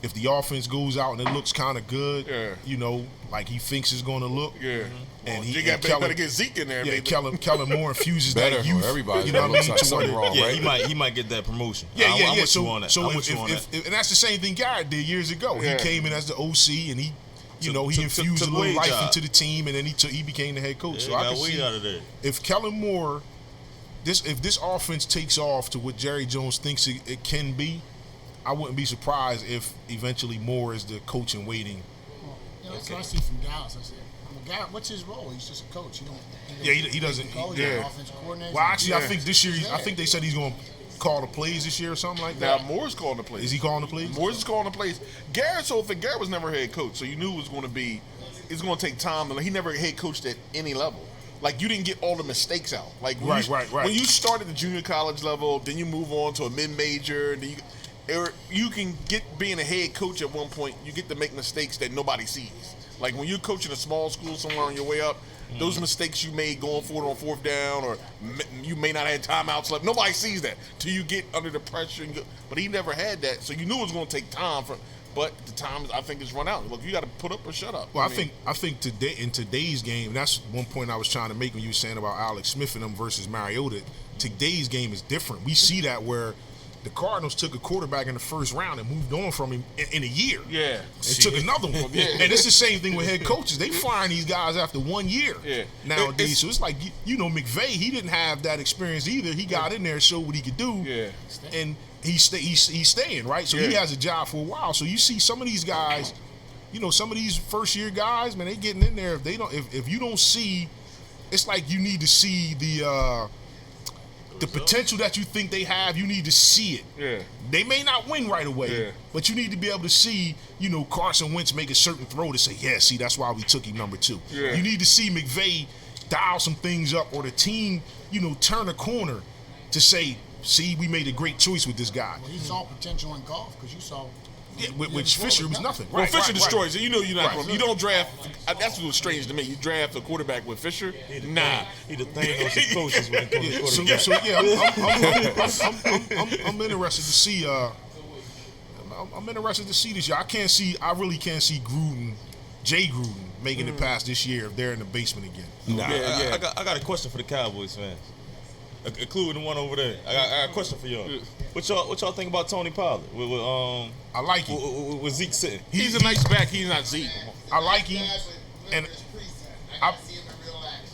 If the offense goes out and it looks kind of good, you know, like he thinks it's going to look. Yeah. And you better get Zeke in there. Yeah, Kellen Moore infuses better that youth. Everybody, you know what I mean? Like something wrong, right? He might get that promotion. Yeah. I'm with you on that. And that's the same thing Garrett did years ago. Yeah. He came in as the OC and he infused a little life into the team, and then he became the head coach. Yeah, so I can see out of there. If Kellen Moore, if this offense takes off to what Jerry Jones thinks it can be, I wouldn't be surprised if eventually Moore is the coach in waiting. Well, that's what I see from Dallas. I said, Garrett, what's his role? He's just a coach. He doesn't. Offensive coordinator. Well, actually, I think this year, I think they said he's going to call the plays this year or something like that. Now Moore's calling the plays. Is he calling the plays? Moore's is calling the plays. Garrett was never head coach, so you knew it was going to be. It's going to take time. He never head coached at any level. Like you didn't get all the mistakes out. Like right. When you start at the junior college level, then you move on to a mid-major, and then you can get being a head coach at one point. You get to make mistakes that nobody sees. Like when you're coaching a small school somewhere on your way up, those mistakes you made going for it on 4th down, or you may not have timeouts left. Nobody sees that till you get under the pressure. But he never had that, so you knew it was going to take time. But the time I think is run out. Look, you got to put up or shut up. Well, I think today in today's game, that's one point I was trying to make when you were saying about Alex Smith and them versus Mariota. Today's game is different. We see that where the Cardinals took a quarterback in the first round and moved on from him in a year. Yeah. And took another one. And it's the same thing with head coaches. They firing these guys after 1 year nowadays. So it's like, McVay, he didn't have that experience either. He got in there and showed what he could do. Yeah. And he's staying, right? So he has a job for a while. So you see some of these guys, some of these first-year guys, man, they getting in there. If you don't see, it's like you need to see the potential that you think they have, you need to see it. Yeah. They may not win right away, but you need to be able to see, Carson Wentz make a certain throw to say, yeah, see, that's why we took him number 2. Yeah. You need to see McVay dial some things up or the team, turn a corner to say, see, we made a great choice with this guy. Well, he saw potential in golf because you saw. Yeah, with Fisher, it was nothing. Well, Fisher destroys it. You're not going. You don't draft. That's what's strange to me. You draft a quarterback with Fisher. Nah, he the Thanos of coaches when it comes to quarterback. I'm interested to see. I'm interested to see this year. I really can't see Jay Gruden making it past this year if they're in the basement again. Nah, I got a question for the Cowboys fans. including the one over there. I got a question for y'all. What y'all think about Tony Pollard? I like him. With Zeke sitting. He's a nice back. He's not Zeke. I like him, and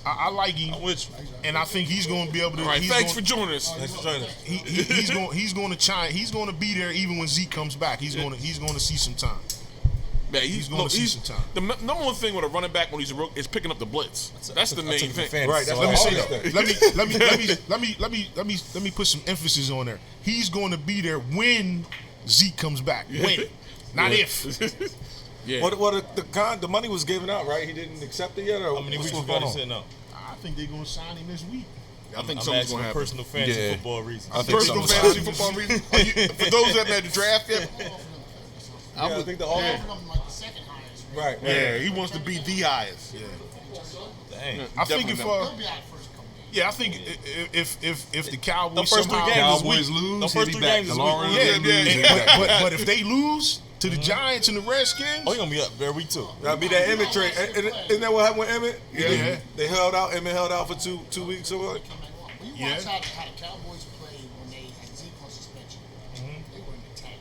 I like him, and I think he's going to be able to. All right, thanks for joining us. He's going to shine. He's going to be there even when Zeke comes back. He's going to see some time. Man, He's going to see some time. The number one thing with a running back when he's a rookie is picking up the blitz. That's the main thing. Right. Let me say that. Let me put some emphasis on there. He's going to be there when Zeke comes back. When, not if. Yeah. The money was given out, right? He didn't accept it yet, or How many what's weeks you going got on? sitting out? I think they're going to sign him this week. I think I'm something's asking going to happen. personal fantasy Yeah. football reasons. I think Personal something's fantasy happening. football reason. For those that had the draft yet, I think the Yeah. Like the second highest. Right. yeah, he wants to be the highest. Dang. I think if He'll be out first couple games. yeah, I think if the Cowboys The first three somehow games Cowboys this week. lose, The he'll first be three back. games The this longer week. they yeah, lose, he'll be but, back. but if they lose to the Giants and the Redskins, Oh, he gonna be up there week 2. That'll be that Emmett trade. Isn't that what happened with Emmett? Yeah. They held out. Emmett held out for two weeks or what? When you Yeah. watch how the Cowboys played when they had Zeke on suspension, they were in the tank.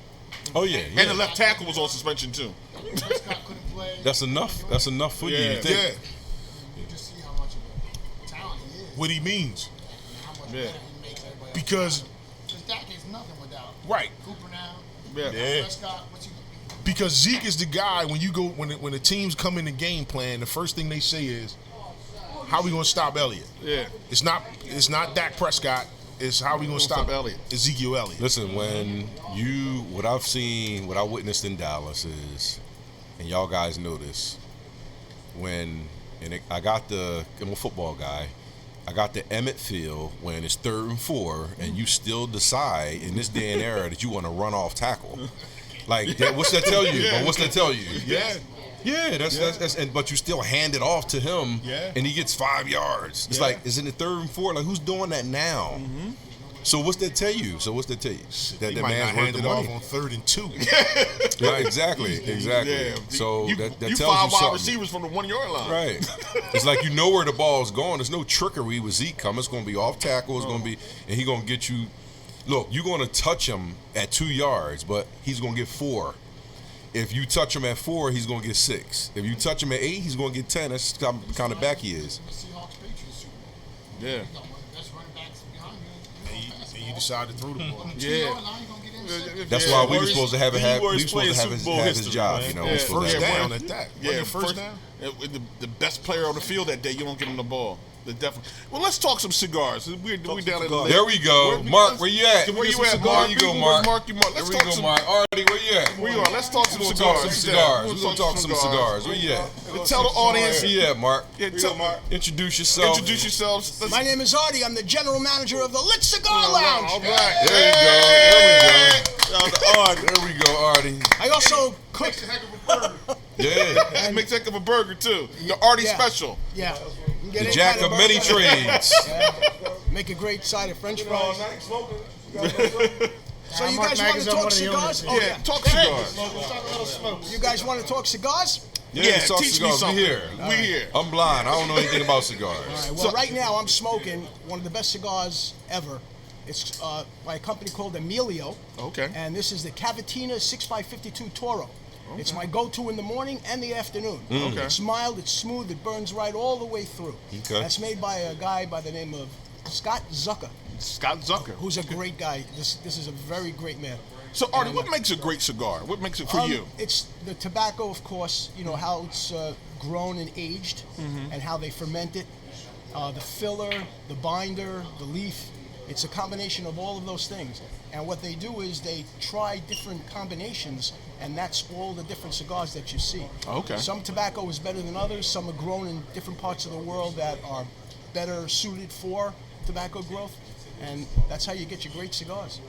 Oh yeah. And the left tackle was on suspension too. Prescott couldn't play. That's enough. That's enough for you. Yeah. You think? yeah, You just see how much of a talent he is. what he means. And how much Yeah. better he makes everybody else. Because Because Dak is nothing without right, Cooper now. Yeah. Prescott, what's he because Zeke is the guy when you go when the teams come in the game plan, the first thing they say is, "How we gonna stop Elliott?" Yeah. It's not Dak Prescott. It's how we gonna stop Elliott. Ezekiel Elliott. Listen, what I've seen, what I witnessed in Dallas is, and y'all guys know this, I'm a football guy. I got the Emmett feel when it's 3rd and 4, and you still decide in this day and era that you want to run off tackle. Like, what's that tell you? But what's that tell you? Yeah, Yeah, that's but you still hand it off to him, Yeah. and he gets 5 yards. It's like, is it the 3rd and 4? Like, who's doing that now? So what's that tell you? That he that might not man's worth hand the it off money. on 3rd and 2. Yeah, exactly. Yeah. So you, that you tells 5 you wide something. receivers from the 1 yard line. Right. It's like you know where the ball's going. There's no trickery with Zeke coming. It's going to be off tackle. It's going to be, and he's going to get you. Look, you're going to touch him at 2 yards, but he's going to get 4. If you touch him at 4, he's going to get 6. If you touch him at 8, he's going to get 10. That's the kind of back he is. the Seahawks Patriots Super Bowl? Yeah. You got one of the best running backs behind you. And you decide to throw the ball. On the Yeah. 2 yard line, you gonna get intercepted. That's Yeah. why we were supposed to have worst player in have Super Bowl his history, job. man. You know, Yeah. we're supposed to First have down him. at that. Yeah, Wasn't it first down? With the best player on the field that day, you don't give him the ball. Well, let's talk some cigars. We're down at the There we go. Mark, where you at? Where Get you some at, cigar. Mark? You go, Where's Mark. Mark? Let's There we talk go, some. Mark. Artie, where you at? Where you are? Let's talk some We're gonna cigars. talk some cigars. We're gonna talk some cigars. Where you at? Tell the audience. Where you at, Mark? Yeah, tell, Introduce yourself. introduce yourselves. Let's- My name is Artie. I'm the general manager of the Lit Cigar Lounge. All right. There you go. Shout out to Art. There we go, Artie. I also cook. Makes a heck of a burger. Yeah. Makes a heck of a burger too. The Artie Yeah. special. Yeah. You can get The any jack kind of many burger. trades. Make a great side of French fries. So you Mark guys want Maggie's to on talk one of the owners. cigars? Oh, Yeah, talk cigars. You guys want to talk cigars? Yeah, Yeah, talk teach me cigars. something. We here. We here. I'm blind. I don't know anything about cigars. All right, well, right now I'm smoking one of the best cigars ever. It's by a company called Emilio. Okay. And this is the Cavatina 6552 Toro. It's my go-to in the morning and the afternoon. Okay. It's mild, it's smooth, it burns right all the way through. Okay. That's made by a guy by the name of Scott Zucker, Scott Zucker. who's a great guy. This is a very great man. So Artie, what makes a great cigar? What makes it for you? It's the tobacco, of course. You know how it's grown and aged, and how they ferment it. The filler, the binder, the leaf. It's a combination of all of those things. And what they do is they try different combinations, and that's all the different cigars that you see. Okay. Some tobacco is better than others. Some are grown in different parts of the world that are better suited for tobacco growth, and that's how you get your great cigars.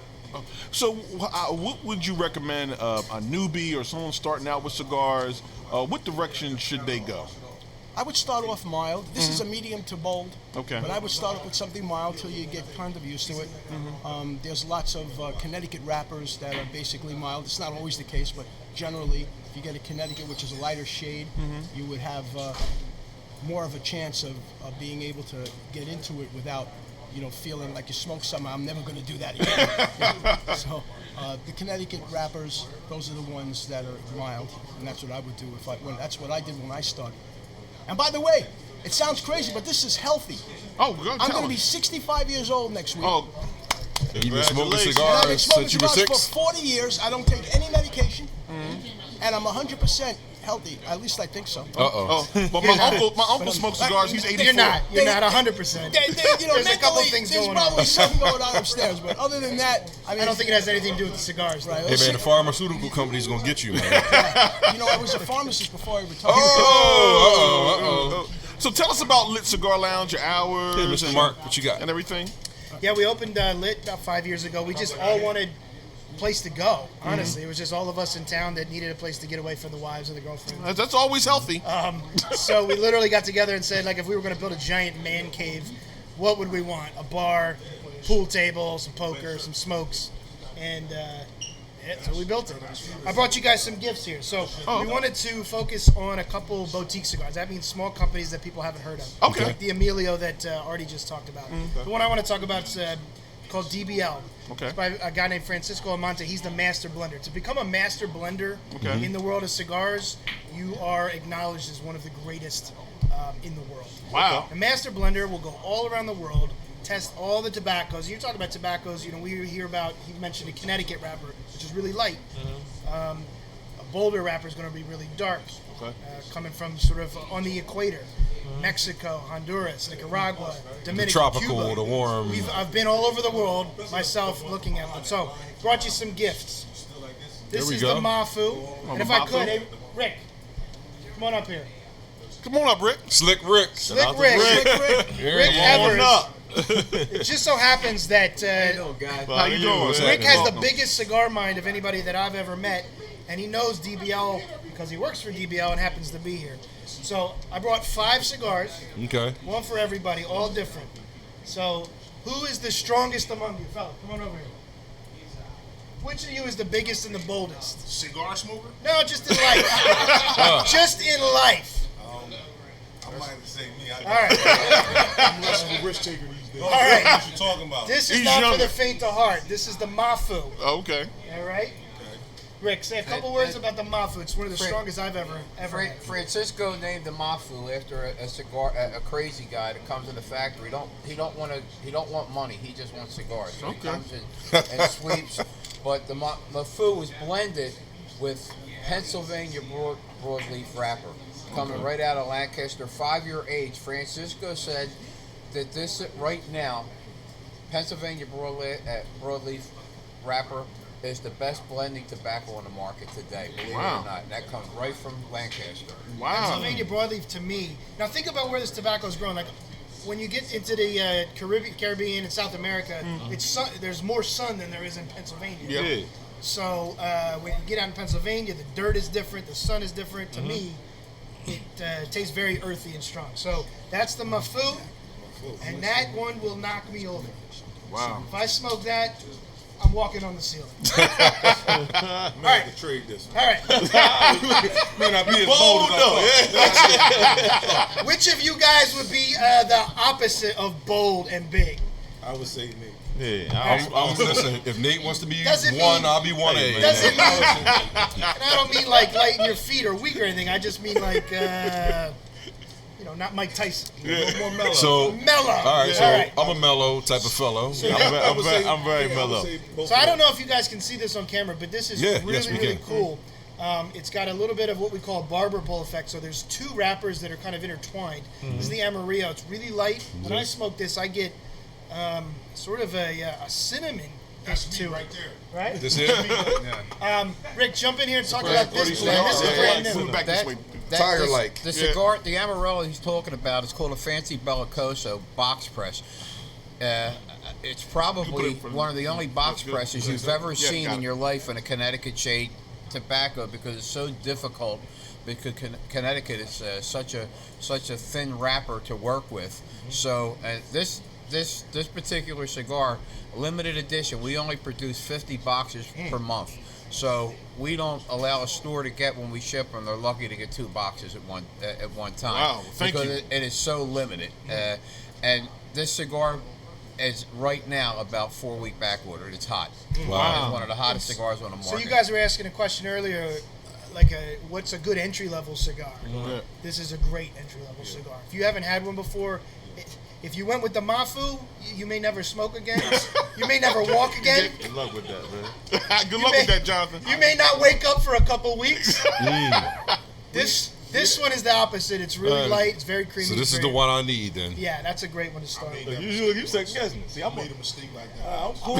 So, what would you recommend a newbie or someone starting out with cigars? What direction should they go? I would start off mild. This is a medium to bold. Okay. But I would start off with something mild till you get kind of used to it. There's lots of Connecticut wrappers that are basically mild. It's not always the case, but generally, if you get a Connecticut, which is a lighter shade, you would have more of a chance of being able to get into it without feeling like you smoke something. I'm never going to do that again. So the Connecticut wrappers, those are the ones that are mild, and that's what I would do that's what I did when I started. And by the way, it sounds crazy, but this is healthy. Oh, good. I'm going to be 65 years old next week. Oh, You've been smoking And I've been cigars smoking since you were cigars 6? for 40 years. I don't take any medication, and I'm 100% healthy. At least I think so. oh. But my uncle smokes cigars. He's 84. You're not 100%. There's a couple things there's going on. probably something going on upstairs, but other than that, I I don't think it has anything to do with the cigars. Right. Hey man, the pharmaceutical company's gonna get you, man. I was a pharmacist before I retired. So tell us about Lit Cigar Lounge, your hours, Hey, Mr. Mark, what you got? and everything. Yeah, we opened Lit about 5 years ago. We just all wanted a place to go, honestly. It was just all of us in town that needed a place to get away from the wives and the girlfriends. That's always healthy. So we literally got together and said, like, if we were going to build a giant man cave, what would we want? A bar, pool table, some poker, some smokes, and so we built it. I brought you guys some gifts here. So we wanted to focus on a couple boutique cigars. That means small companies that people haven't heard of. Okay. Like the Emilio that Artie just talked about. The one I want to talk about is called DBL. Okay. It's by a guy named Francisco Amante. He's the master blender. To become a master blender in the world of cigars, you are acknowledged as one of the greatest in the world. Wow. A master blender will go all around the world, test all the tobaccos. You're talking about tobaccos, we hear about, he mentioned a Connecticut wrapper, which is really light. A Boulder wrapper is going to be really dark, coming from sort of on the equator. Mexico, Honduras, Nicaragua, Dominican, tropical, Cuba. the warm. I've been all over the world myself looking at them. So, brought you some gifts. This we is go. the Mafu. And if I could, hey, Rick, come on up here. Come on up, Rick. Slick Rick. Slick Rick. Rick Evers. up. It just so happens that How you doing? Rick has the biggest cigar mind of anybody that I've ever met, and he knows DBL because he works for DBL and happens to be here. So I brought 5 cigars, Okay. one for everybody, all different. So who is the strongest among you, fella? Come on over here. Which of you is the biggest and the boldest? Cigar smoker? No, just in life. Just in life. I might have to say me. All right. I'm less of a risk taker these days. All right. What you talking about? This is He's not for younger. the faint of heart. This is the Mafu. Okay. All right. Rick, say a couple words about the Mafu. It's one of the strongest I've ever had. Francisco named the Mafu after a crazy guy that comes in the factory. He don't want money. He just wants cigars. So he comes in and sweeps. But the Mafu was blended with Pennsylvania broadleaf wrapper, coming right out of Lancaster, 5-year age. Francisco said that this right now, Pennsylvania broadleaf wrapper is the best blending tobacco on the market today, believe it or not. And that comes right from Lancaster. Wow. Pennsylvania broadleaf, to me. Now think about where this tobacco is grown. Like when you get into the Caribbean and South America, there's more sun than there is in Pennsylvania. Yeah. So when you get out in Pennsylvania, the dirt is different, the sun is different. To me, it tastes very earthy and strong. So that's the Mafu, and that one will knock me over. Wow. If I smoke that, I'm walking on the ceiling. All right. To trade this. All right. May not be as bold as I thought. Which of you guys would be the opposite of bold and big? I would say me. Yeah, Listen, if Nate wants to be Doesn't one, mean- I'll be 1A. Doesn't mean, and I don't mean like lighting your feet or weak or anything. I just mean like, not Mike Tyson. A little more mellow. So, mellow. all right, so All right. I'm a mellow type of fellow. I'm very mellow. So I don't know if you guys can see this on camera, but this is Yeah, really, yes, we really can. cool. It's got a little bit of what we call barber pole effect. So there's 2 wrappers that are kind of intertwined. This is the Amarillo. It's really light. When I smoke this, I get sort of a cinnamon hit to it. Right? This is Rick, jump in here and talk about this blend. This is brand new. Move back this way. Tiger-like. The cigar, the Amarillo he's talking about is called a Fancy Bellicoso box press. It's probably one of the only box presses you've ever seen in your life in a Connecticut shade tobacco because it's so difficult. Because Connecticut is such a thin wrapper to work with. So this particular cigar, limited edition, we only produce 50 boxes per month. So we don't allow a store to get when we ship them. They're lucky to get 2 boxes at one time. Wow, thank because you. it is so limited. And this cigar is right now about 4-week back ordered. It's hot. Wow. It's one of the hottest cigars on the market. So you guys were asking a question earlier, what's a good entry level cigar? Yeah. This is a great entry level cigar. If you haven't had one before, if you went with the Mafu, you may never smoke again. You may never walk again. Good luck with that, man. Good luck with that, Jonathan. You may not wake up for a couple weeks. This one is the opposite. It's really light. It's very creamy. So this is the one I need then. Yeah, that's a great one to start. You second guessing. See, I made a mistake like that. I'm cool.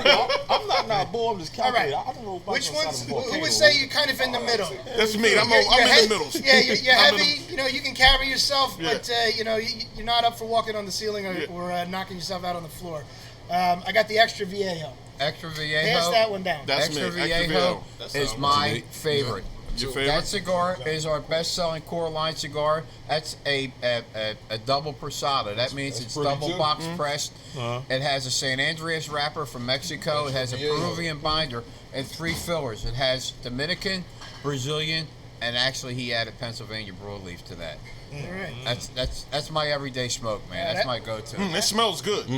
I'm not bored. I'm just calculating. All right. I don't know if Which ones? Who would say you're kind of in the middle? That's me. I'm in the middle. Yeah, you're heavy. You can carry yourself, but you're not up for walking on the ceiling or knocking yourself out on the floor. I got the extra Viejo. Extra Viejo. Pass that one down. That's Extra me. Extra Viejo Viejo. is my favorite. Your favorite? That cigar is our best-selling core line cigar. That's a double pressado. That means it's double box pressed. It has a San Andreas wrapper from Mexico. It has a Peruvian binder and 3 fillers. It has Dominican, Brazilian, and actually he added Pennsylvania broadleaf to that. All right. That's my everyday smoke, man. That's my go-to. It smells good.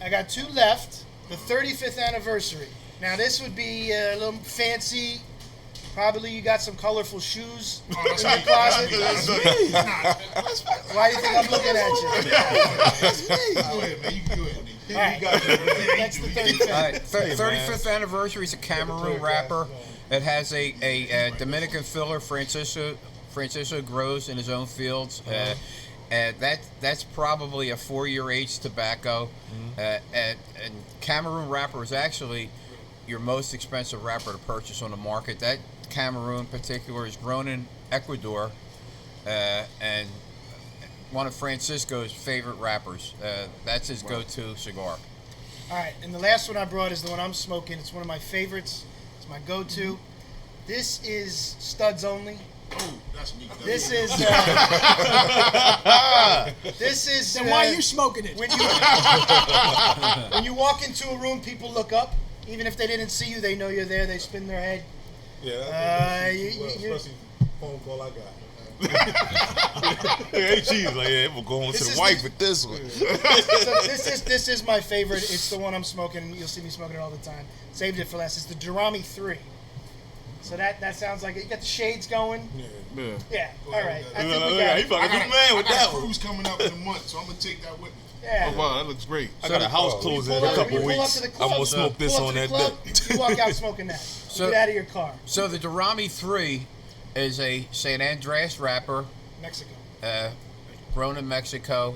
I got 2 left. The 35th anniversary. Now this would be a little fancy. Probably you got some colorful shoes in your closet. Why do you think I'm looking at you? Go ahead, man. You can do it. All right. That's the 35th. All right, 35th anniversary is a Cameroon wrapper. It has a Dominican filler. Francisco grows in his own fields. That's probably a 4-year aged tobacco. And Cameroon wrapper is actually your most expensive wrapper to purchase on the market. That Cameroon in particular is grown in Ecuador, and one of Francisco's favorite wrappers. That's his go-to cigar. All right, and the last one I brought is the one I'm smoking. It's one of my favorites. It's my go-to. This is studs only. Oh, that's neat. This is. This is. Then why are you smoking it? When you walk into a room, people look up. Even if they didn't see you, they know you're there. They spin their head. Yeah, especially phone call I got. Hey, cheese, like, yeah, we'll go home to the wife with this one. So this is my favorite. It's the one I'm smoking. You'll see me smoking it all the time. Saved it for last. It's the Durami 3. So that sounds like it. You got the shades going. Yeah. All right. I think we got it. He fucking good man with I got that a one. cruise coming up in a month, so I'm gonna take that with me. Yeah. Oh, wow, that looks great. I got a house closing in a couple weeks. I'm gonna smoke this on that day. You walk out smoking that. Get out of your car. So the Durami 3 is a San Andreas wrapper. Mexico. Grown in Mexico.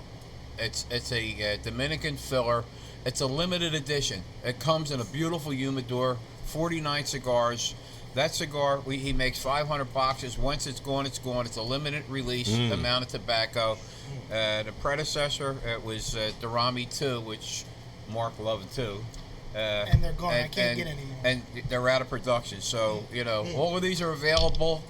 It's a Dominican filler. It's a limited edition. It comes in a beautiful humidor. 49 cigars. That cigar, he makes 500 boxes. Once it's gone, it's gone. It's a limited release amount of tobacco. The predecessor was Durami 2, which Mark loved too. And they're gone. I can't get any more. And they're out of production. So, all of these are available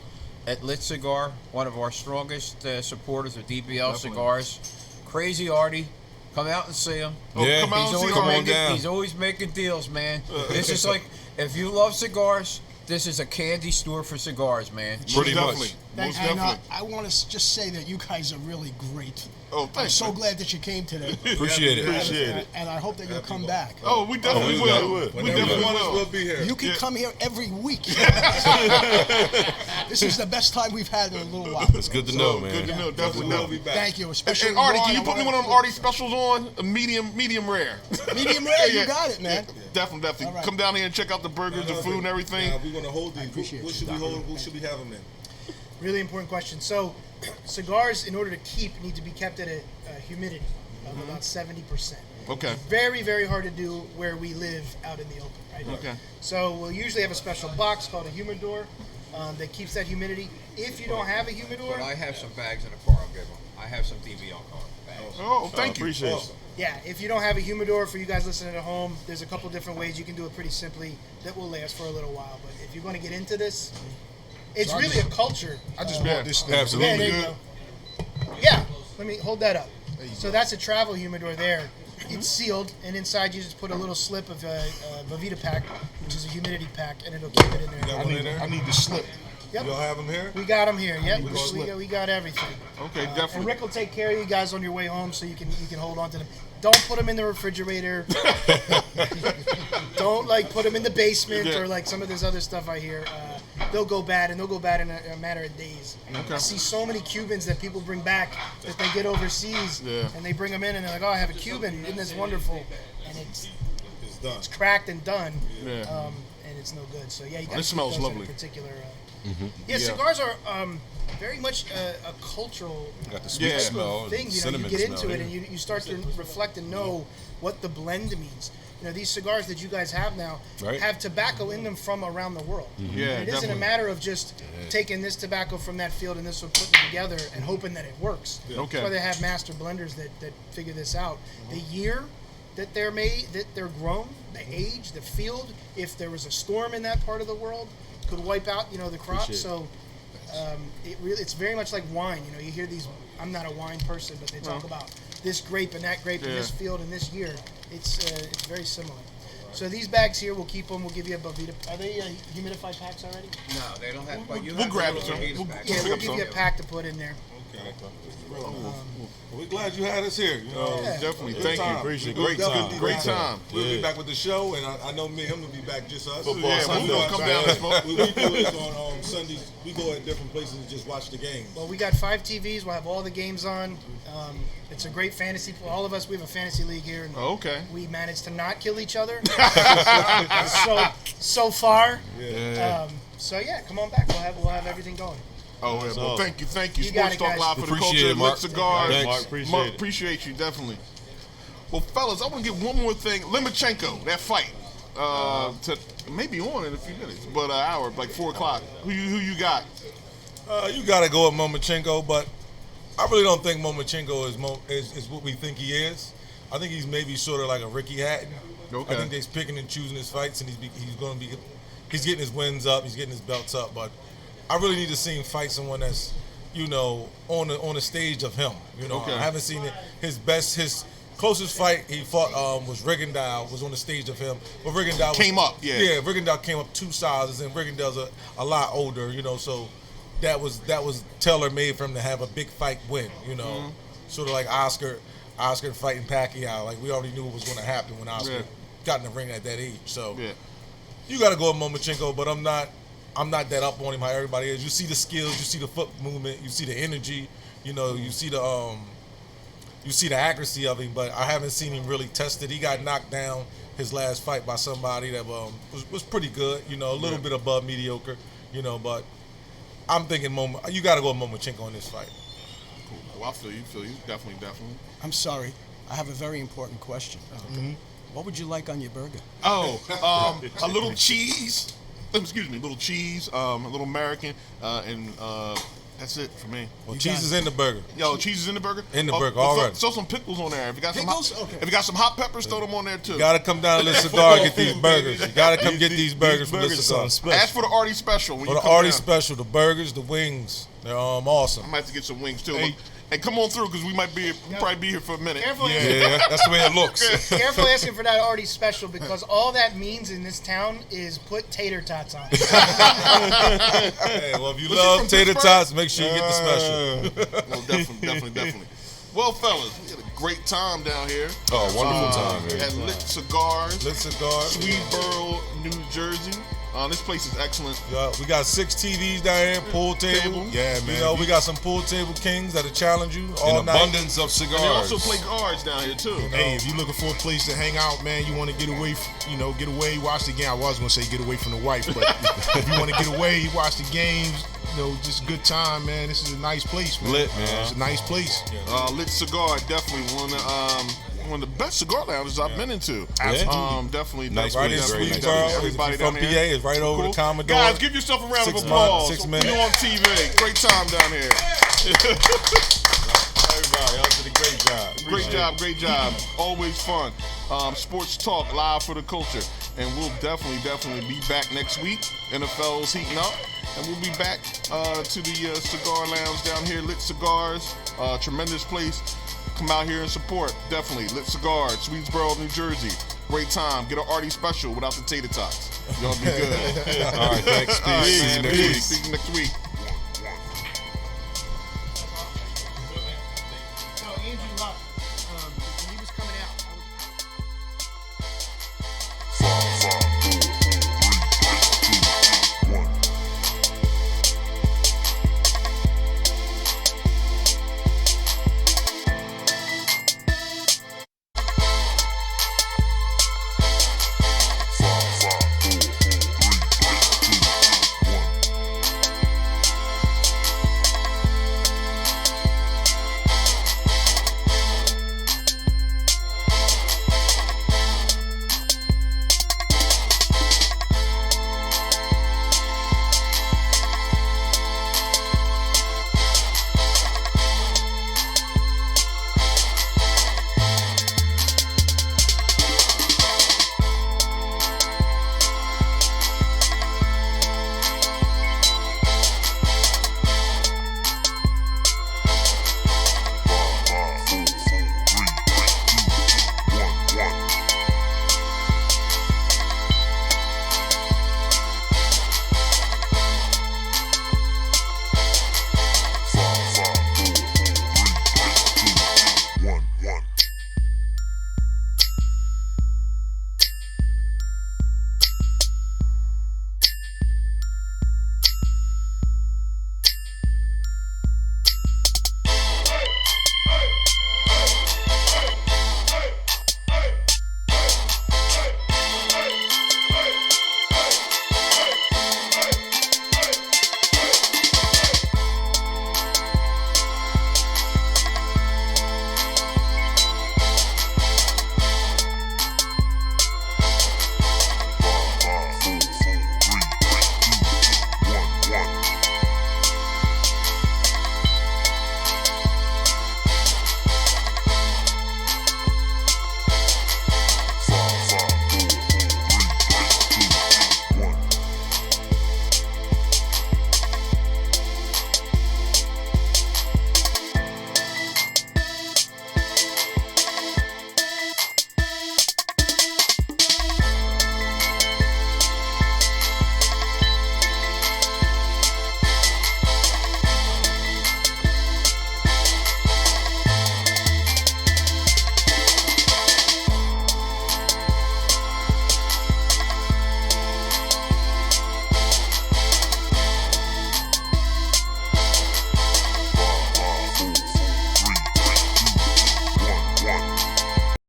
at Lit Cigar, one of our strongest supporters of DBL cigars. Crazy Artie. Come out and see him. Yeah, come out and see him. He's always making deals, man. This is like, if you love cigars, this is a candy store for cigars, man. Pretty much. Most And definitely. I want to just say that you guys are really great. Oh, I'm thanks. so glad that you came today. Appreciate it. And I hope that you'll come back. Oh, we definitely will. We definitely will. We'll be here. You can come here every week. This is the best time we've had in a little while. It's good to know, man. Good to know. Definitely We'll know. be back. Thank you. Especially And Artie, Ron, can you I put me wanna- one of them Artie specials on? A medium rare. Medium rare, Yeah. you got it, man. Definitely. All right. Come down here and check out the burgers, the food, and everything. Now, we're gonna hold these. appreciate What you, should we hold? Who should we have them in? Really important question. So, cigars, in order to keep, need to be kept at a humidity of about 70%. Okay. Very, very hard to do where we live out in the open, right? Okay. So we'll usually have a special box called a humidor that keeps that humidity. If you don't have a humidor, But I have some bags in the car I'll give them. I have some DBL bags. Oh, thank you. Appreciate it. yeah, if you don't have a humidor, for you guys listening at home, there's a couple different ways you can do it pretty simply that will last for a little while. But if you're going to get into this, it's So I really just- a culture. I just Yeah. bought this thing. Yeah, Absolutely. there you go. Yeah, let me hold that up. So that's a travel humidor there. It's sealed, and inside you just put a little slip of Bovita pack, which is a humidity pack, and it'll keep it in got there. one in there? I need the slip. Yep. Y'all have them here? We got them here. Yep, slip. we got everything. Okay, And definitely. Rick will take care of you guys on your way home, so you can hold on to them. don't put them in the refrigerator. Don't put them in the basement or some of this other stuff I hear. They'll go bad, and they'll go bad in a matter of days. Okay. I see so many Cubans that people bring back that they get overseas, and they bring them in, and they're like, "Oh, I have a Cuban. Isn't this wonderful?" And it's done. It's cracked and done. Yeah. And it's no good. So yeah, you got It smells lovely. In particular. Cigars are very much a cultural Got the sweet smell, thing. You cinnamon get smell, into it and you start to reflect and know what the blend means. These cigars that you guys have now have tobacco in them from around the world. Yeah, it isn't a matter of just taking this tobacco from that field and this one, putting it together and hoping that it works. That's why they have master blenders that figure this out. The year that they're made, that they're grown, the age, the field, if there was a storm in that part of the world, could wipe out, the crop. So it's very much like wine. You hear these. I'm not a wine person, but they talk about this grape and that grape in this field and this year. It's very similar. So these bags here, we'll keep them. We'll give you a Bovita. Are they humidified packs already? No, they don't have. But We'll grab it. We'll give you a pack to put in there. Okay. We're glad you had us here. Definitely. Thank you. Appreciate it. Great time. We'll be back with the show, and I know me and him will be back just us. We're gonna come down and smoke. We do is on Sundays. We go at different places and just watch the games. Well, we got 5 TVs. We'll have all the games on. It's a great fantasy. All of us, we have a fantasy league here. And we managed to not kill each other. so far. Yeah. So yeah, come on back. We'll have everything going. Oh, yeah, well, thank you. You Sports got it, Talk guys. Live for the Appreciate Culture. it, Mark. Lit Cigars. Thanks. Mark, appreciate you, definitely. Well, fellas, I want to get one more thing. Limachenko, that fight. Maybe on in a few minutes, but an hour, like 4 o'clock. Who you got? You got to go with Momachenko, but I really don't think Momachenko is what we think he is. I think he's maybe sort of like a Ricky Hatton. Okay. I think he's picking and choosing his fights, and he's getting his wins up, he's getting his belts up, but I really need to see him fight someone that's, on the stage of him. Okay. I haven't seen it. His closest fight he fought was Rigondeaux, was on the stage of him. But Rigondeaux came up. Rigondeaux came up 2 sizes, and Rigondeaux's a lot older, so that was tailor made for him to have a big fight win, sort of like Oscar fighting Pacquiao. Like we already knew what was going to happen when Oscar got in the ring at that age. So you got to go with Momachenko, but I'm not that up on him how everybody is. You see the skills, you see the foot movement, you see the energy, you see the accuracy of him, but I haven't seen him really tested. He got knocked down his last fight by somebody that was pretty good, a little bit above mediocre, but I'm thinking you got to go with Momachenko in this fight. Cool. Well, I feel you. Definitely. I'm sorry. I have a very important question. What would you like on your burger? Oh, a little cheese. Excuse me, a little cheese, a little American, and that's it for me. Well, cheese is in the burger. Yo, cheese is in the burger? In the burger, all right. Throw some pickles on there. If you got Pickles? if you got some hot peppers, throw them on there too. You got to come down to Lit Cigar and get these burgers. You got to come get these burgers from Lit Cigar. Ask for the Artie special. For the Artie special, the burgers, the wings, they're awesome. I might have to get some wings too. And come on through because we probably be here for a minute. Careful that's the way it looks. Careful asking for that Artie special because all that means in this town is put tater tots on. Hey, well, if you love tater tots, make sure you get the special. Well, definitely. Well, fellas, we had a great time down here. Oh, wonderful time, man. At Lit Cigars. Lit Cigars. Swedesboro, New Jersey. This place is excellent. Yeah, we got 6 TVs down here, pool table. Yeah, man. We got some pool table kings that'll challenge you all An night. abundance of cigars. And they also play cards down here too. Hey, if you're looking for a place to hang out, man, you want to get away, watch the game. I was going to say get away from the wife, but if you want to get away, watch the games, just a good time, man. This is a nice place, man. Lit, man. It's a nice place. Lit Cigar, definitely one of the best cigar lounges I've been into. Absolutely. Definitely. Nice Right in place, very nice Swedesboro. place. Everybody If you're from down PA, here. it's right over the Commodore. Guys, give yourself a round of 6 applause. 6 You minutes. on TV. Great time down here. Everybody, y'all did a great job. Great job. Always fun. Sports Talk Live for the Culture. And we'll definitely be back next week. NFL's heating up. And we'll be back to the cigar lounge down here, Lit Cigars. Tremendous place. Come out here and support. Definitely. Lit Cigars, Swedesboro, New Jersey. Great time. Get an Artie special without the tater tots. Y'all be good. All right, thanks. All right, Peace. man. See you next week. See you next week.